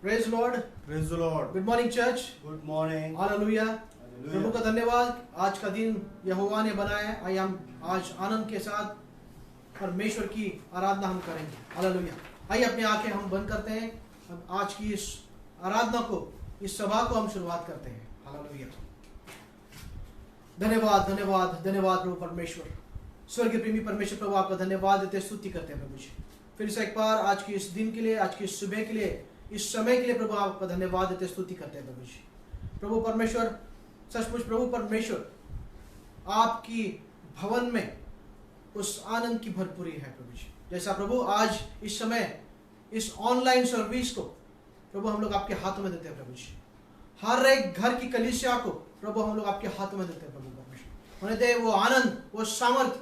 Praise the Lord. Praise the Lord. Good morning, church. Good morning. Hallelujah. Hallelujah. प्रभु का धन्यवाद, आज का दिन यहोवा ने बनाया है। आइए हम आज आनंद के साथ परमेश्वर की आराधना हम करेंगे। हालेलुया। आइए अपनी आंखें हम बंद करते हैं। हम आज की इस आराधना को, इस सभा को हम शुरुआत करते हैं। हालेलुया। धन्यवाद धन्यवाद धन्यवाद प्रभु परमेश्वर, स्वर्गीय प्रेमी परमेश्वर प्रभु, आपका धन्यवाद देते स्तुति करते हैं प्रभु जी। फिर से एक बार आज की इस दिन के लिए, आज की इस सुबह के लिए, इस समय के लिए प्रभु आपका धन्यवाद देते स्तुति करते हैं प्रभु जी। प्रभु परमेश्वर, सचमुच प्रभु परमेश्वर, आपकी भवन में उस आनंद की भरपूरी है प्रभु जी। जैसा प्रभु आज इस समय इस ऑनलाइन सर्विस को प्रभु हम लोग आपके हाथों में देते हैं प्रभु जी। हर एक घर की कलीसिया को प्रभु हम लोग आपके हाथों में देते हैं प्रभु परमेश्वर। होने दे वो आनंद, वो सामर्थ,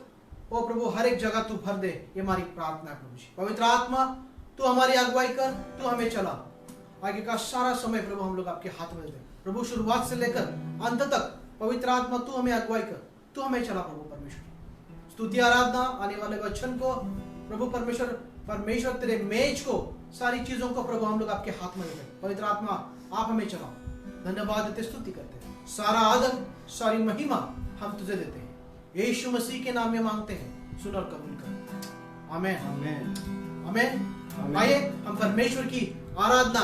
वो प्रभु हर एक जगह तू भर दे, ये हमारी प्रार्थना है प्रभु जी। पवित्र आत्मा तू हमारी अगुवाई कर, तू हमें चला। आगे का सारा समय प्रभु हम लोग आपके हाथ में देते हैं प्रभु, शुरुआत से लेकर अंत तक। पवित्र आत्मा तू हमें अगुवाई कर, तू हमें चला प्रभु परमेश्वर। स्तुति आराधना आने वाले वचन को प्रभु परमेश्वर तेरे मेज को, सारी चीजों को प्रभु हम लोग आपके हाथ में देते हैं। पवित्र आत्मा आप हमें चलाओ। धन्यवाद देते स्तुति करते हैं। सारा आदर, सारी महिमा हम तुझे देते हैं। यीशु मसीह के नाम में मांगते हैं, सुन और कबूल कर। आमीन Amen. आमीन। आइए हम परमेश्वर की आराधना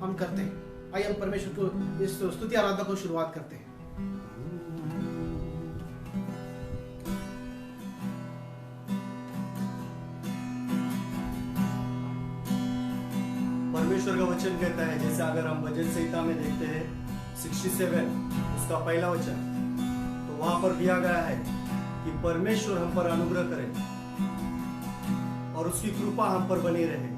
हम करते हैं। आइए हम परमेश्वर को इस स्तुति आराधना को शुरुआत करते हैं। परमेश्वर का वचन कहता है, जैसे अगर हम भजन संहिता में देखते हैं 67 उसका पहला वचन, तो वहां पर दिया गया है कि परमेश्वर हम पर अनुग्रह करे और उसकी कृपा हम पर बनी रहे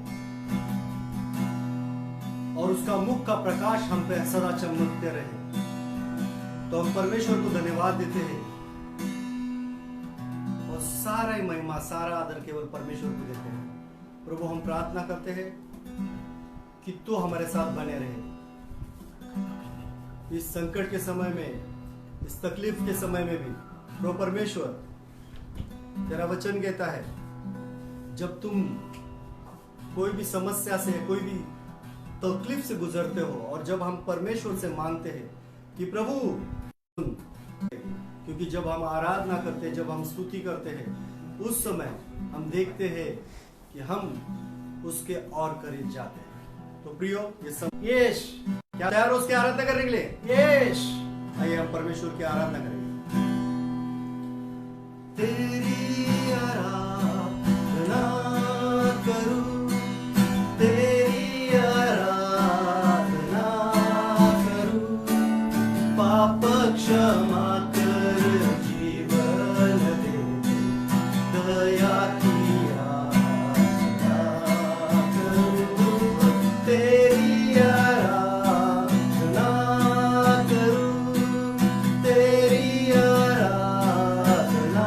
और उसका मुख का प्रकाश हम पे सदा चमकते रहे। तो हम परमेश्वर को धन्यवाद देते हैं और सारा ही महिमा, सारा आदर केवल परमेश्वर को देते हैं। प्रभु हम प्रार्थना करते हैं कि तू हमारे साथ बने रहे इस संकट के समय में, इस तकलीफ के समय में भी। प्रभु परमेश्वर, तेरा वचन कहता है, जब तुम कोई भी समस्या से, कोई भी तकलीफ से गुजरते हो और जब हम परमेश्वर से मांगते हैं कि प्रभु, क्योंकि जब हम आराधना करते हैं, जब हम स्तुति करते हैं, उस समय हम देखते हैं कि हम उसके और करीब जाते हैं। तो प्रियो, ये सब यस, क्या तैयार हो उसकी आराधना करने के लिए? यस। आइए हम परमेश्वर की आराधना करेंगे। तेरी आराधना करूं, तेरी आराधना करूं, पाप क्षमा कर जीवन दे, दया की आराधना करूं, तेरी आराधना करूं, तेरी आराधना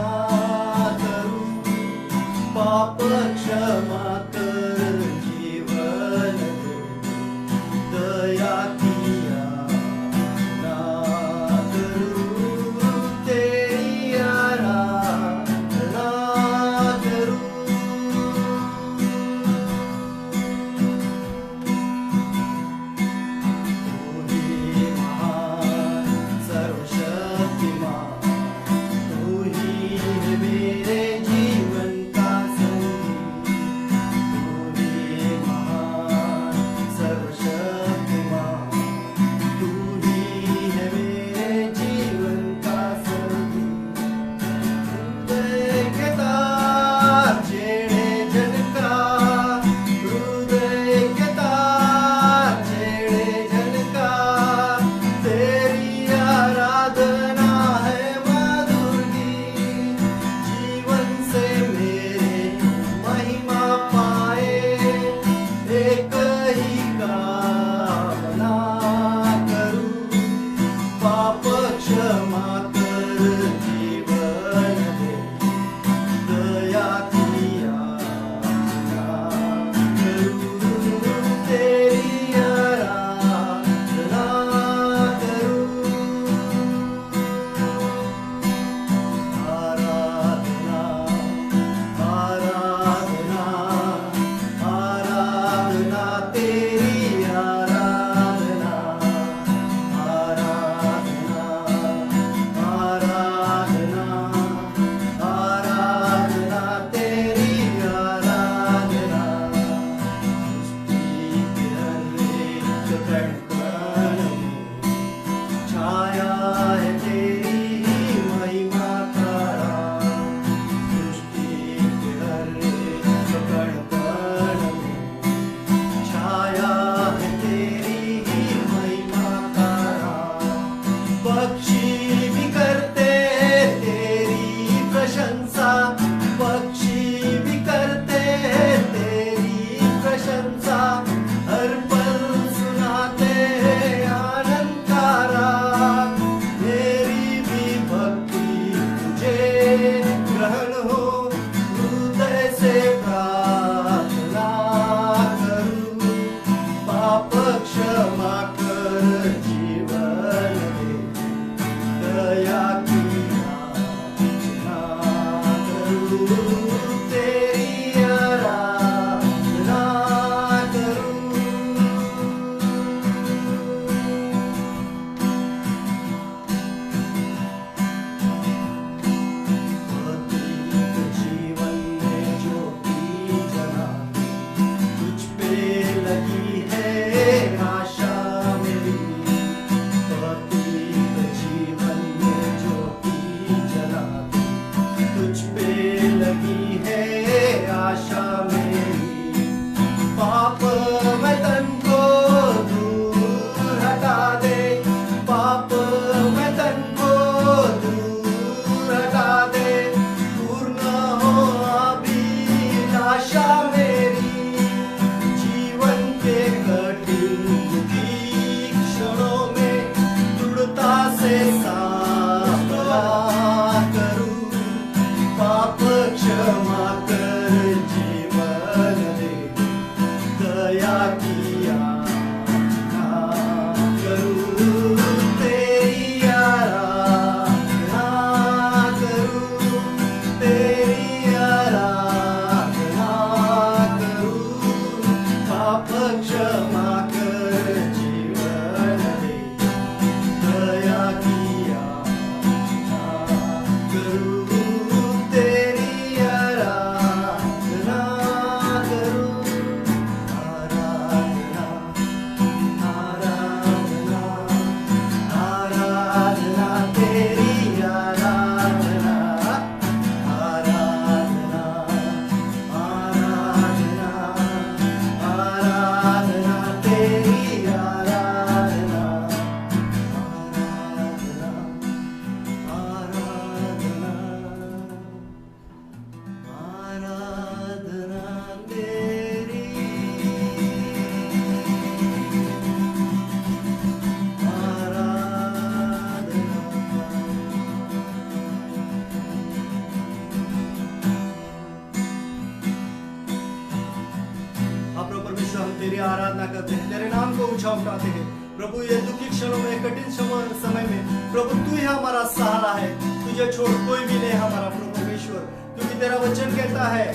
तेरी आराधना करते हैं, तेरे नाम को ऊंचा उठाते हैं। प्रभु ये दुखी क्षणों में, कठिन समय में प्रभु तू ही हमारा सहारा है, तुझे छोड़ कोई भी नहीं हमारा प्रभु परमेश्वर। क्योंकि तेरा वचन कहता है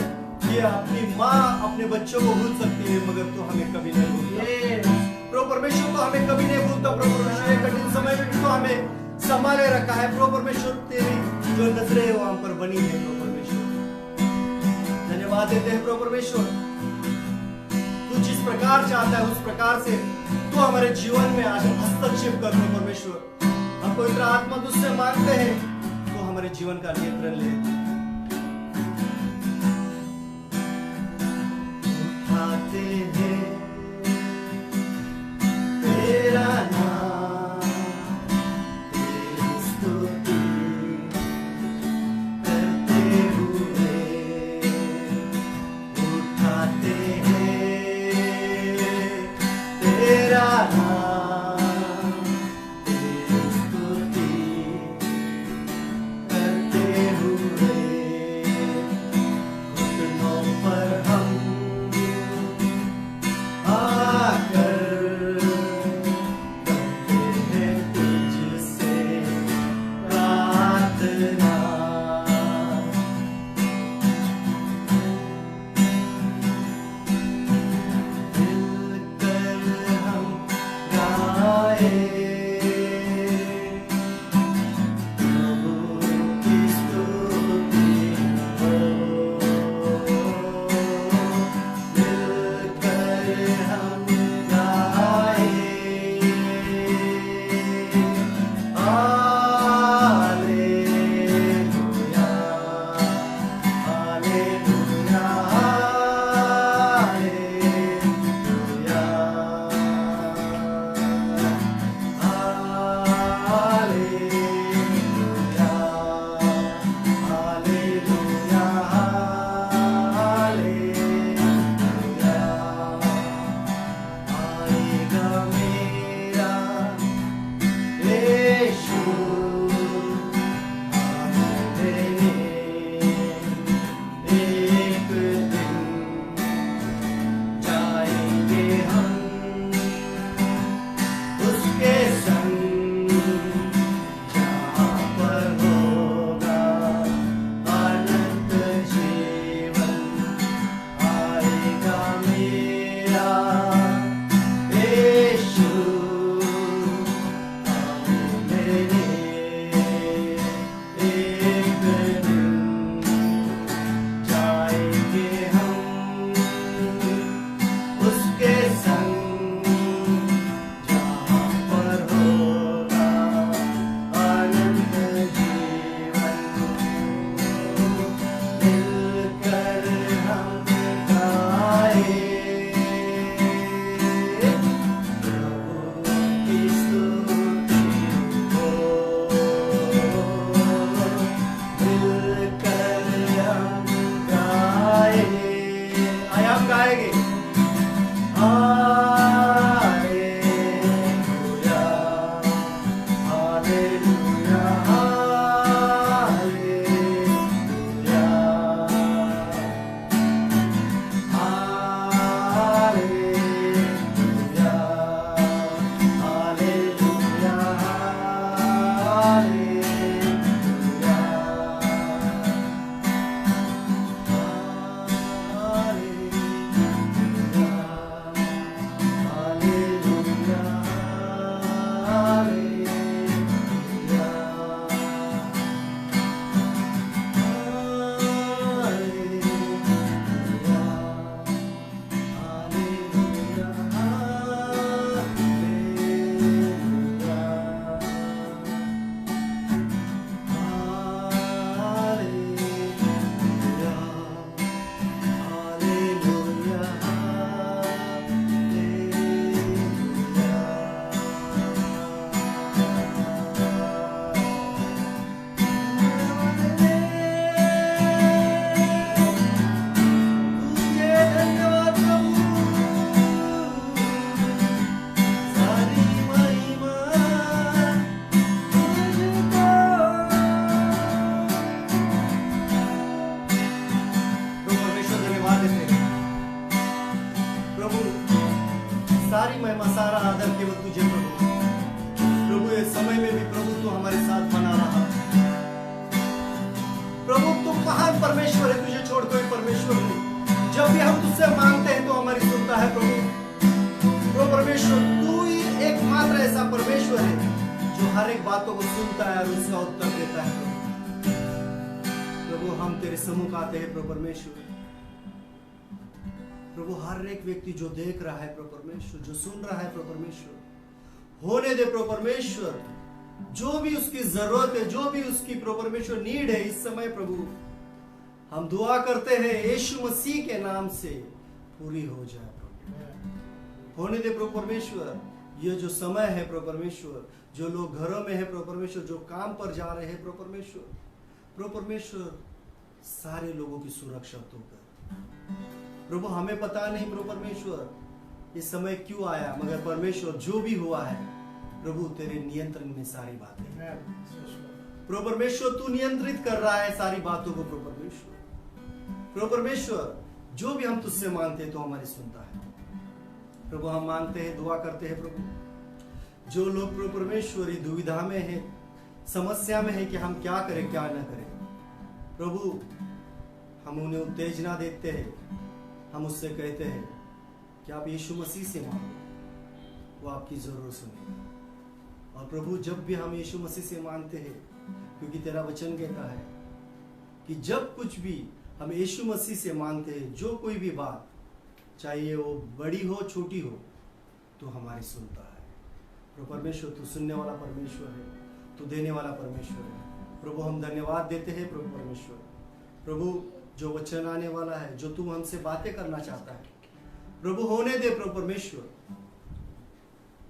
कि अपनी माँ अपने बच्चों को भूल सकती है मगर तू हमें कभी नहीं भूलता। प्रभु परमेश्वर तो हमें कभी नहीं भूलता। प्रभु परमेश्वर ये कठिन समय में भी तो हमें संभाले रखा है। प्रभु परमेश्वर तेरी जो नजरें वो हम पर बनी है प्रभु परमेश्वर, धन्यवाद देते हैं प्रभु परमेश्वर। तू जिस प्रकार चाहता है उस प्रकार से तू हमारे जीवन में आज हस्तक्षेप कर प्रभु परमेश्वर। हम पवित्र आत्मा तुझसे मांगते हैं तो हमारे जीवन का नियंत्रण ले। उठाते हैं तेरा नाम, तेरी स्तुति करते हुए उठाते हैं तेरा नाम, तेरी स्तुति करते हुए घुटनों पर हम आकर करते हैं तुझसे प्रार्थना। मिलकर हम गाए प्रभु की स्तुति हो। मिलकर हम गाए hallelujah, hallelujah, hallelujah, hallelujah, hallelujah. आएगा मेरा यीशु हमें देने एक दिन, जाएंगे हम उसके संग जहाँ पर होगा अनंत जीवन। आएगा मेरा यीशु हमें लेने एक दिन, जाएंगे हम उसके संग जहाँ पर होगा अनंत जीवन। मिलकर हम गाए प्रभु की स्तुति हो। मिलकर हम गाए, आया हम गाएंगे हालेलुया, हालेलुया, हालेलुया, हालेलुया, सारी महिमा सारा आदर केवल तुझे प्रभु। प्रभु इस समय में भी प्रभु तू हमारे साथ बना रहा। प्रभु तू महान परमेश्वर है, तुझे छोड़ कोई परमेश्वर नहीं। जब भी हम तुझसे मांगते हैं तो हमारी सुनता है प्रभु परमेश्वर तू ही एकमात्र ऐसा परमेश्वर है जो हर एक बातों को सुनता है और उसका उत्तर देता है प्रभु। हम तेरे सम्मुख आते हैं प्रभु परमेश्वर। प्रभु हर एक व्यक्ति जो देख रहा है प्रभु परमेश्वर, जो सुन रहा है प्रभु परमेश्वर, होने दे प्रभु परमेश्वर। जो भी उसकी जरूरत है, जो भी उसकी प्रभु परमेश्वर नीड है इस समय प्रभु हम दुआ करते हैं यीशु मसीह के नाम से पूरी हो जाए प्रभु। होने दे प्रभु परमेश्वर। ये जो समय है प्रभु परमेश्वर, जो लोग घरों में है प्रभु परमेश्वर, जो काम पर जा रहे हैं प्रभु परमेश्वर सारे लोगों की सुरक्षा तू कर प्रभु। हमें पता नहीं प्रभु परमेश्वर इस समय क्यों आया, मगर परमेश्वर जो भी हुआ है प्रभु तेरे नियंत्रण में सारी बातें। प्रभु परमेश्वर तू नियंत्रित कर रहा है सारी बातों को प्रभु परमेश्वर। प्रभु परमेश्वर जो भी हम तुझसे मांगते हैं तो हमारी सुनता है प्रभु। हम मांगते हैं, दुआ करते हैं प्रभु। जो लोग प्रभु परमेश्वर दुविधा में है, समस्या में है कि हम क्या करें क्या न करें प्रभु, हम उन्हें उत्तेजना देते हैं। हम उससे कहते हैं कि आप यीशु मसीह से मांगो, वो आपकी जरूरत सुनेगा। और प्रभु जब भी हम यीशु मसीह से मांगते हैं, क्योंकि तेरा वचन कहता है कि जब कुछ भी हम यीशु मसीह से मांगते हैं, जो कोई भी बात चाहे वो बड़ी हो छोटी हो, तो हमारी सुनता है प्रभु परमेश्वर। तू सुनने वाला परमेश्वर है, तू देने वाला परमेश्वर है प्रभु। हम धन्यवाद देते हैं प्रभु परमेश्वर। प्रभु जो वचन आने वाला है, जो तू हमसे बातें करना चाहता है प्रभु, होने दे प्रभु परमेश्वर।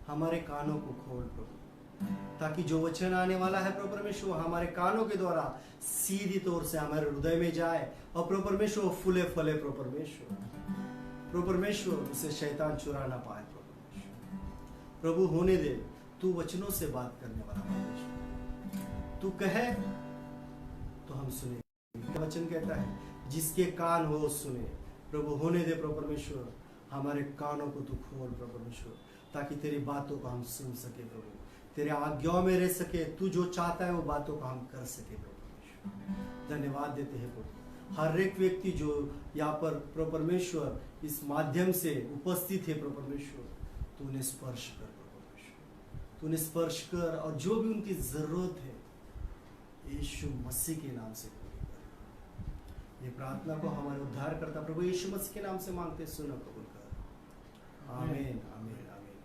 हमारे कानों को खोल प्रभु, ताकि जो वचन आने वाला है प्रभु परमेश्वर हमारे कानों के द्वारा सीधी तौर से हमारे हृदय में जाए और प्रभु परमेश्वर फूले फले प्रभु परमेश्वर उसे शैतान चुरा ना पाए प्रभु। होने दे, तू वचनों से बात करने वाला परमेश्वर। तू कहे तो हम सुने। वचन कहता है जिसके कान हो सुने प्रभु। होने दे प्रभु परमेश्वर, हमारे कानों को तू खोल प्रभु परमेश्वर, ताकि तेरी बातों को हम सुन सके प्रभु, तेरे आज्ञाओं में रह सके। तू जो चाहता है वो बातों को हम कर सके प्रभु परमेश्वर। धन्यवाद देते हैं प्रभु। हर एक व्यक्ति जो यहाँ पर प्रभु परमेश्वर इस माध्यम से उपस्थित है प्रभु परमेश्वर, तू उन्हें स्पर्श कर प्रभु परमेश्वर, तू उन्हें स्पर्श कर। और जो भी उनकी जरूरत है यीशु मसीह के नाम से पूरी कर। ये प्रार्थना को हमारे उद्धार करता प्रभु यीशु मसीह के नाम से मांगते, सुनो कबूल कर। आमीन आमीन आमीन।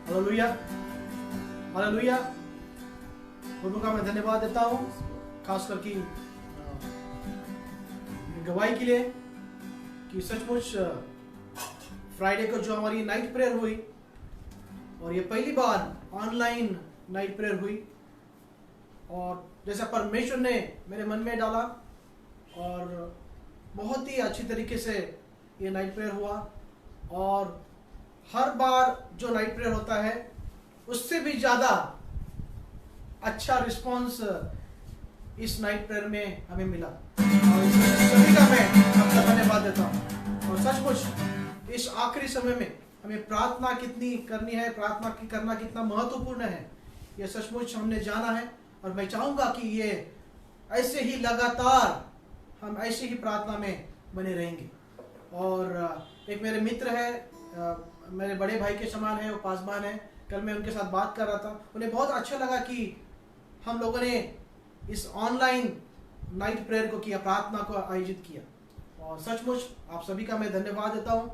Hallelujah hallelujah. प्रभु का मैं धन्यवाद देता हूँ, खास करके गवाही के लिए कि सचमुच फ्राइडे को जो हमारी नाइट प्रेयर हुई, और ये पहली बार ऑनलाइन नाइट प्रेयर हुई, और जैसा परमेश्वर ने मेरे मन में डाला, और बहुत ही अच्छी तरीके से ये नाइट प्रेयर हुआ। और हर बार जो नाइट प्रेयर होता है उससे भी ज़्यादा अच्छा रिस्पांस इस नाइट प्रेयर में हमें मिला, और सभी का मैं आपका धन्यवाद देता हूँ। और सचमुच इस आखिरी समय में हमें प्रार्थना कितनी करनी है, प्रार्थना करना कितना महत्वपूर्ण है, ये सचमुच हमने जाना है। और मैं चाहूँगा कि ये ऐसे ही लगातार हम ऐसे ही प्रार्थना में बने रहेंगे। और एक मेरे मित्र है, मेरे बड़े भाई के समान है, वो पासवान है। कल मैं उनके साथ बात कर रहा था, उन्हें बहुत अच्छा लगा कि हम लोगों ने इस ऑनलाइन नाइट प्रेयर को किया, प्रार्थना को आयोजित किया। और सचमुच आप सभी का मैं धन्यवाद देता हूँ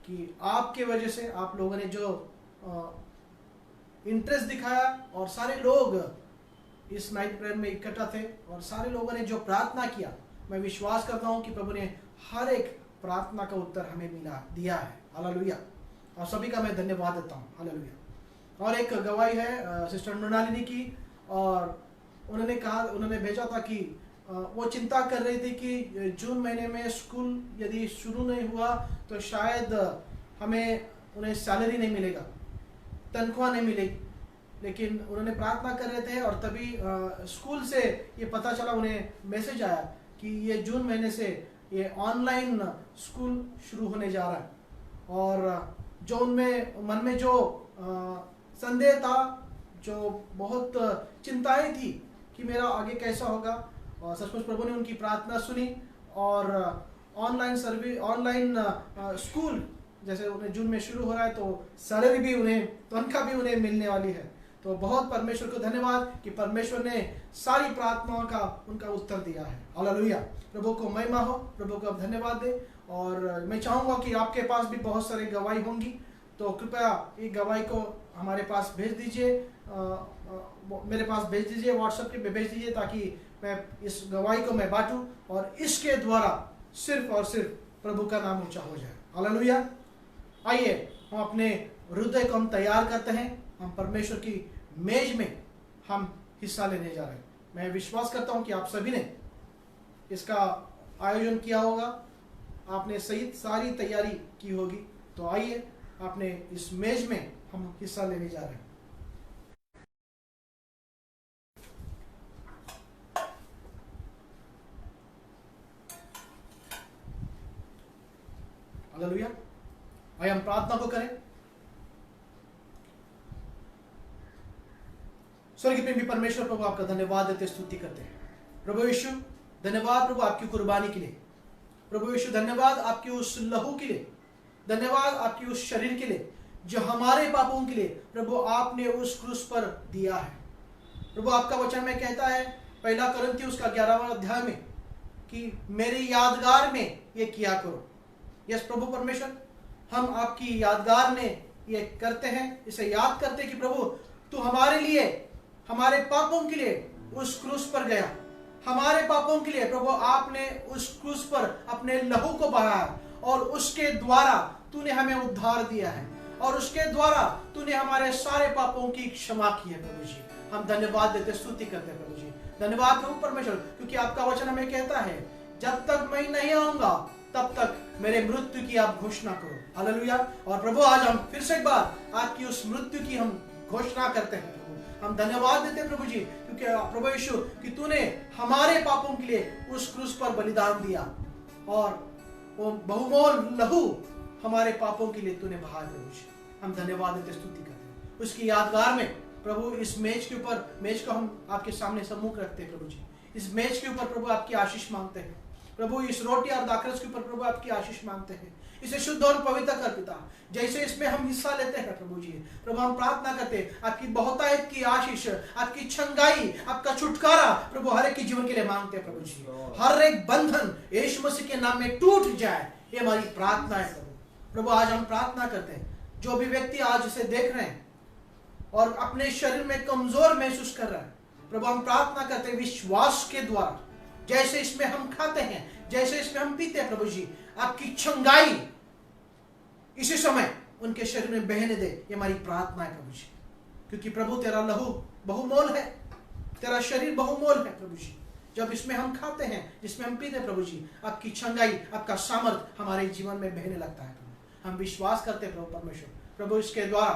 कि आपके वजह से, आप लोगों ने जो इंटरेस्ट दिखाया, और सारे लोग इस नाइट प्रेयर में इकट्ठा थे, और सारे लोगों ने जो प्रार्थना किया, मैं विश्वास करता हूँ कि प्रभु ने हर एक प्रार्थना का उत्तर हमें दिया है। हालेलुया। और सभी का मैं धन्यवाद देता हूँ। हालेलुया। और एक गवाही है सिस्टर मृणालिनी की, और उन्होंने भेजा था कि वो चिंता कर रही थी कि जून महीने में स्कूल यदि शुरू नहीं हुआ तो शायद उन्हें सैलरी नहीं मिलेगा, तनख्वाह नहीं मिलेगी। लेकिन उन्होंने प्रार्थना कर रहे थे और तभी स्कूल से ये पता चला, उन्हें मैसेज आया कि ये जून महीने से ये ऑनलाइन स्कूल शुरू होने जा रहा है। और जो उनमें मन में जो संदेह था, जो बहुत चिंताएं थी कि मेरा आगे कैसा होगा, और सचमुच प्रभु ने उनकी प्रार्थना सुनी और ऑनलाइन स्कूल जैसे उन्हें जून में शुरू हो रहा है, तो सैलरी भी उन्हें, तनख्वाह भी उन्हें मिलने वाली है। तो बहुत परमेश्वर को धन्यवाद कि परमेश्वर ने सारी प्रार्थनाओं का उनका उत्तर दिया है। हालेलुया, प्रभु को महिमा हो, प्रभु को आप धन्यवाद दे। और मैं चाहूँगा कि आपके पास भी बहुत सारी गवाही होंगी, तो कृपया ये गवाही को हमारे पास भेज दीजिए, मेरे पास भेज दीजिए, व्हाट्सएप पे भेज दीजिए, ताकि मैं इस गवाही को मैं बांटूं और इसके द्वारा सिर्फ और सिर्फ प्रभु का नाम ऊंचा हो जाए। हालेलुया। आइए हम अपने हृदय को हम तैयार करते हैं, हम परमेश्वर की मेज में हम हिस्सा लेने जा रहे हैं। मैं विश्वास करता हूं कि आप सभी ने इसका आयोजन किया होगा, आपने सही सारी तैयारी की होगी। तो आइए आपने इस मेज में हम हिस्सा लेने जा रहे हैं। हालेलुया। आइए हम प्रार्थना को करें। स्वर्गीय प्रेमी परमेश्वर प्रभु, आपका धन्यवाद देते स्तुति करते हैं। प्रभु यीशु धन्यवाद प्रभु आपकी कुर्बानी के लिए। प्रभु यीशु धन्यवाद आपके उस लहू के लिए, धन्यवाद आपकी उस शरीर के लिए जो हमारे पापों के लिए प्रभु आपने उस क्रूस पर दिया है। प्रभु आपका वचन में कहता है पहला कुरिन्थियों उसका 11वां अध्याय में कि मेरी यादगार में ये किया करो। यस प्रभु परमेश्वर, हम आपकी यादगार में ये करते हैं, इसे याद करते हैं कि प्रभु तू हमारे लिए, हमारे पापों के लिए उस क्रूस पर गया। हमारे पापों के लिए प्रभु आपने उस क्रूस पर अपने लहू को बहाया और उसके द्वारा तूने हमें उद्धार दिया है और उसके द्वारा तूने हमारे सारे पापों की क्षमा की है। प्रभु जी हम धन्यवाद देते, स्तुति करते हैं प्रभु जी। धन्यवाद प्रभु परमेश्वर, क्योंकि आपका वचन हमें कहता है जब तक मैं नहीं आऊंगा तब तक मेरे मृत्यु की आप घोषणा करो। हालेलुया। और प्रभु आज हम फिर से एक बार आपकी उस मृत्यु की हम घोषणा करते हैं। हम धन्यवाद देते हैं प्रभु जी, क्योंकि प्रभु यीशु कि तूने हमारे पापों के लिए उस क्रूस पर बलिदान दिया और वो बहुमोल लहू हमारे पापों के लिए तूने बहाया। प्रभु जी हम धन्यवाद देते, स्तुति करते हैं। उसकी यादगार में प्रभु इस मेज के ऊपर, मेज को हम आपके सामने सम्मुख रखते हैं प्रभु जी। इस मेज के ऊपर प्रभु आपकी आशीष मांगते हैं प्रभु। इस रोटी और दाखरस के ऊपर प्रभु आपकी आशीष मांगते हैं। इसे शुद्ध और पवित्र कर पिता, जैसे इसमें हम हिस्सा लेते हैं प्रभु जी। प्रभु हम प्रार्थना करते हैं आपकी बहुतायत की आशीष, आपकी छंगाई, आपका छुटकारा प्रभु हर एक के जीवन के लिए मांगते हैं प्रभु जी। हर एक बंधन यीशु मसीह के नाम में टूट जाए, ये हमारी प्रार्थना है प्रभु। प्रभु आज हम प्रार्थना करते हैं जो भी व्यक्ति आज इसे देख रहे हैं और अपने शरीर में कमजोर महसूस कर रहा है, प्रभु हम प्रार्थना करते हैं विश्वास के द्वारा, जैसे इसमें हम खाते हैं, जैसे इसमें हम पीते हैं प्रभु जी, आपकी छंगाई इसी समय उनके शरीर में बहने दे, ये हमारी प्रार्थना है प्रभु जी। क्योंकि प्रभु तेरा लहू बहुमोल है, तेरा शरीर बहुमोल है प्रभु जी। जब इसमें हम खाते हैं, जिसमें हम पीते हैं प्रभु जी, आपकी छंगाई, आपका सामर्थ हमारे जीवन में बहने लगता है प्रभु। हम विश्वास करते हैं प्रभु परमेश्वर, प्रभु इसके द्वारा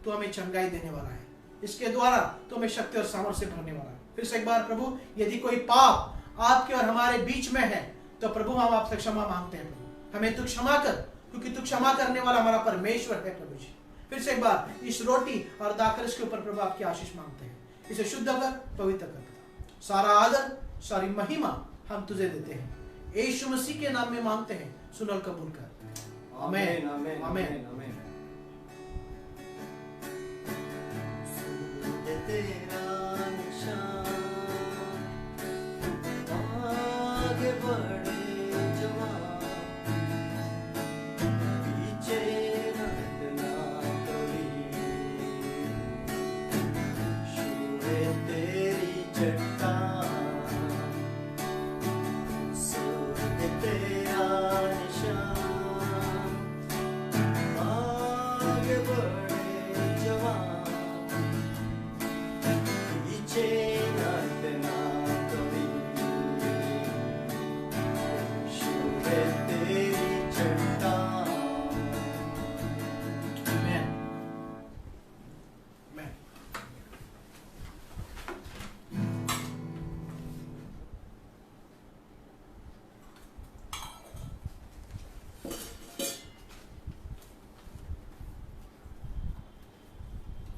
तो हमें छंगाई देने वाला है, इसके द्वारा तो हमें शक्ति और सामर्थ से भरने वाला है। फिर से एक बार प्रभु, यदि कोई पाप आपके और हमारे बीच में है तो प्रभु हम आपसे क्षमा मांगते हैं प्रभु। हमें तू क्षमा कर, क्योंकि तू क्षमा करने वाला हमारा परमेश्वर है प्रभु जी। फिर से एक बार इस रोटी और दाखरस के ऊपर प्रभु आपकी आशीष मांगते हैं, इसे शुद्ध कर, पवित्र कर। सारा आदर, सारी महिमा हम तुझे देते हैं, यीशु मसीह के नाम में मांगते हैं, सुन और कबूल कर। आमीन आमीन आमीन आमीन।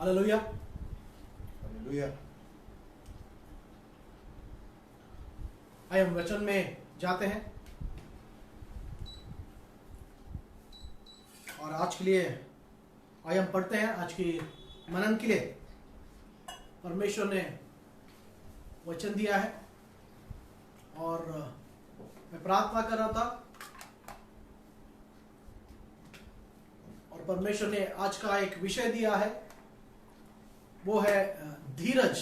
हालेलुया। हालेलुया। आइए हम वचन में जाते हैं और आज के लिए आइए हम पढ़ते हैं। आज की मनन के लिए परमेश्वर ने वचन दिया है और मैं प्रार्थना कर रहा था और परमेश्वर ने आज का एक विषय दिया है, वो है धीरज।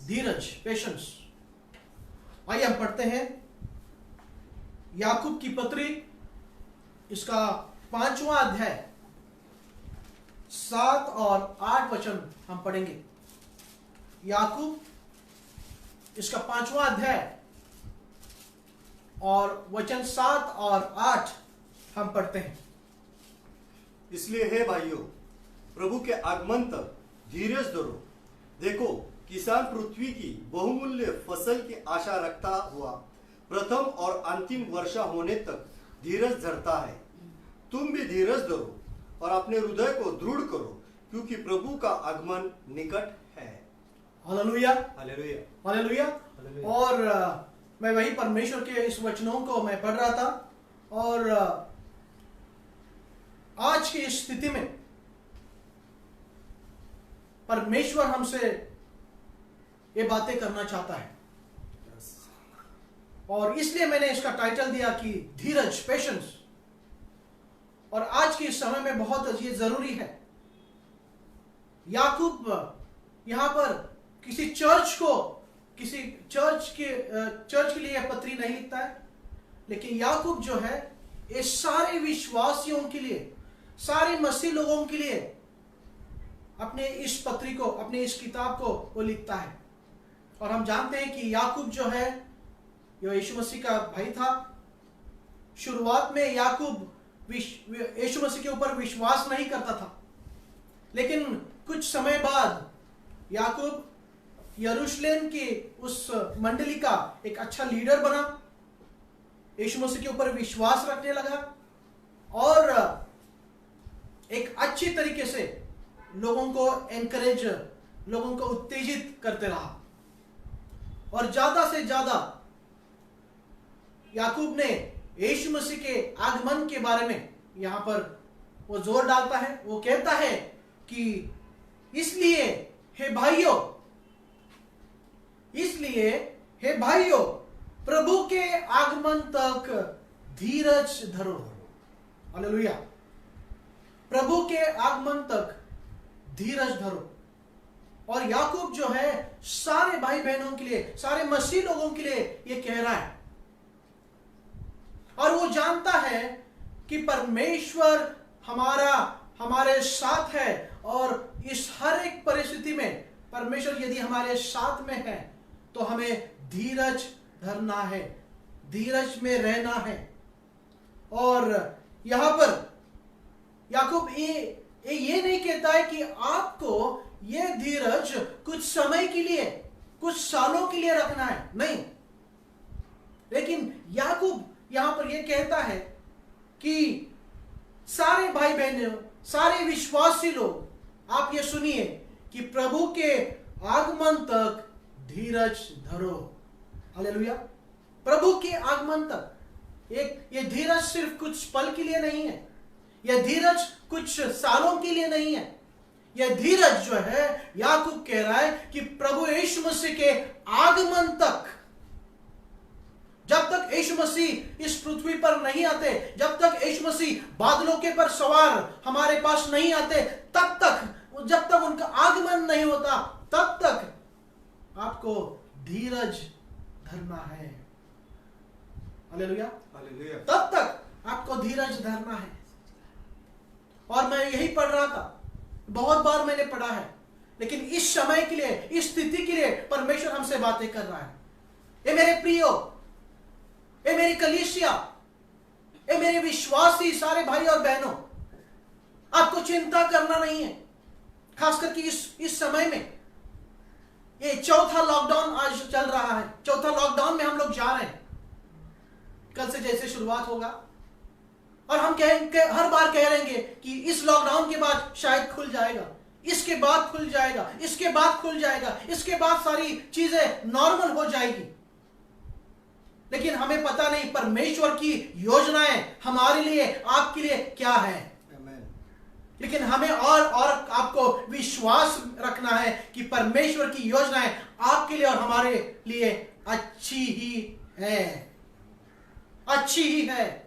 धीरज, पेशेंस। आइए हम पढ़ते हैं याकूब की पत्री, इसका 5वां अध्याय 7 और 8 वचन हम पढ़ेंगे। याकूब इसका 5वां अध्याय और वचन 7 और 8 हम पढ़ते हैं। इसलिए हे भाइयों, प्रभु के आगमन तक धीरज धरो। देखो, किसान पृथ्वी की बहुमूल्य फसल की आशा रखता हुआ प्रथम और अंतिम वर्षा होने तक धीरज धरता है। तुम भी धीरज धरो और अपने हृदय को दृढ़ करो, क्योंकि प्रभु का आगमन निकट है। Hallelujah, hallelujah, hallelujah. हालेलुया। और मैं वही परमेश्वर के इस वचनों को मैं पढ़ रहा था और आज की इस स्थिति में परमेश्वर हमसे ये बातें करना चाहता है और इसलिए मैंने इसका टाइटल दिया कि धीरज, पेशेंस। और आज के इस समय में बहुत ये जरूरी है। याकूब यहां पर किसी चर्च के लिए पत्री नहीं लिखता है, लेकिन याकूब जो है ये सारे विश्वासियों के लिए, सारे मसीह लोगों के लिए अपने इस पत्री को, अपने इस किताब को वो लिखता है। और हम जानते हैं कि याकूब जो है ये यीशु मसीह का भाई था। शुरुआत में याकूब यीशु मसीह के ऊपर विश्वास नहीं करता था, लेकिन कुछ समय बाद याकूब यरूशलेम की उस मंडली का एक अच्छा लीडर बना, यीशु मसीह के ऊपर विश्वास रखने लगा और एक अच्छी तरीके से लोगों को एनकरेज, लोगों को उत्तेजित करते रहा। और ज्यादा से ज्यादा याकूब ने यीशु मसीह के आगमन के बारे में यहां पर वो जोर डालता है। वो कहता है कि इसलिए हे भाइयों प्रभु के आगमन तक धीरज धरो। हालेलुया। प्रभु के आगमन तक धीरज धरो। और याकूब जो है सारे भाई बहनों के लिए, सारे मसीह लोगों के लिए ये कह रहा है और वो जानता है कि परमेश्वर हमारे साथ है और इस हर एक परिस्थिति में परमेश्वर यदि हमारे साथ में है तो हमें धीरज धरना है, धीरज में रहना है। और यहां पर याकूब ये नहीं कहता है कि आपको ये धीरज कुछ समय के लिए, कुछ सालों के लिए रखना है, नहीं। लेकिन याकूब यहां पर ये कहता है कि सारे भाई बहनों, सारे विश्वासी लोग, आप ये सुनिए कि प्रभु के आगमन तक धीरज धरो। हालेलुया। प्रभु के आगमन तक ये धीरज सिर्फ कुछ पल के लिए नहीं है, यह धीरज कुछ सालों के लिए नहीं है। यह धीरज जो है याकूब कह रहा है कि प्रभु यीशु मसीह के आगमन तक, जब तक यीशु मसीह इस पृथ्वी पर नहीं आते, जब तक यीशु मसीह बादलों के पर सवार हमारे पास नहीं आते, तब तक, जब तक उनका आगमन नहीं होता, तब तक आपको धीरज धरना है। Hallelujah, hallelujah. तब तक आपको धीरज धरना है। और मैं यही पढ़ रहा था, बहुत बार मैंने पढ़ा है, लेकिन इस समय के लिए, इस स्थिति के लिए परमेश्वर हमसे बातें कर रहा है। ये मेरे प्रियो, ये मेरी कलीसिया, ये मेरे विश्वासी सारे भाई और बहनों, आपको चिंता करना नहीं है। खास करके इस समय में ये चौथा लॉकडाउन आज चल रहा है, चौथा लॉकडाउन में हम लोग जा रहे हैं। कल से जैसे शुरुआत होगा और हम हर बार कह रहेंगे कि इस लॉकडाउन के बाद शायद खुल जाएगा, इसके बाद खुल जाएगा, इसके बाद खुल जाएगा, इसके बाद सारी चीजें नॉर्मल हो जाएगी। लेकिन हमें पता नहीं परमेश्वर की योजनाएं हमारे लिए, आपके लिए क्या है। लेकिन हमें और आपको विश्वास रखना है कि परमेश्वर की योजनाएं आपके लिए और हमारे लिए अच्छी ही है, अच्छी ही है।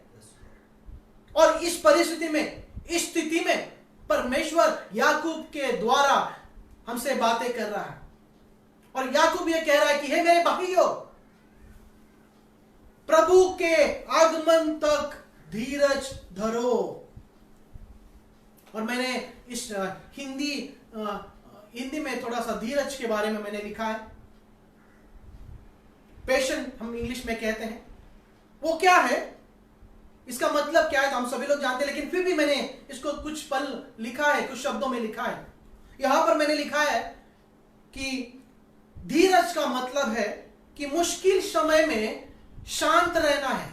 और इस परिस्थिति में, इस स्थिति में परमेश्वर याकूब के द्वारा हमसे बातें कर रहा है। और याकूब ये कह रहा है कि हे मेरे भाइयों, प्रभु के आगमन तक धीरज धरो। और मैंने इस हिंदी में थोड़ा सा धीरज के बारे में मैंने लिखा है। पेशेंस हम इंग्लिश में कहते हैं। वो क्या है, इसका मतलब क्या है तो हम सभी लोग जानते हैं, लेकिन फिर भी मैंने इसको कुछ पल लिखा है, कुछ शब्दों में लिखा है। यहां पर मैंने लिखा है कि धीरज का मतलब है कि मुश्किल समय में शांत रहना है।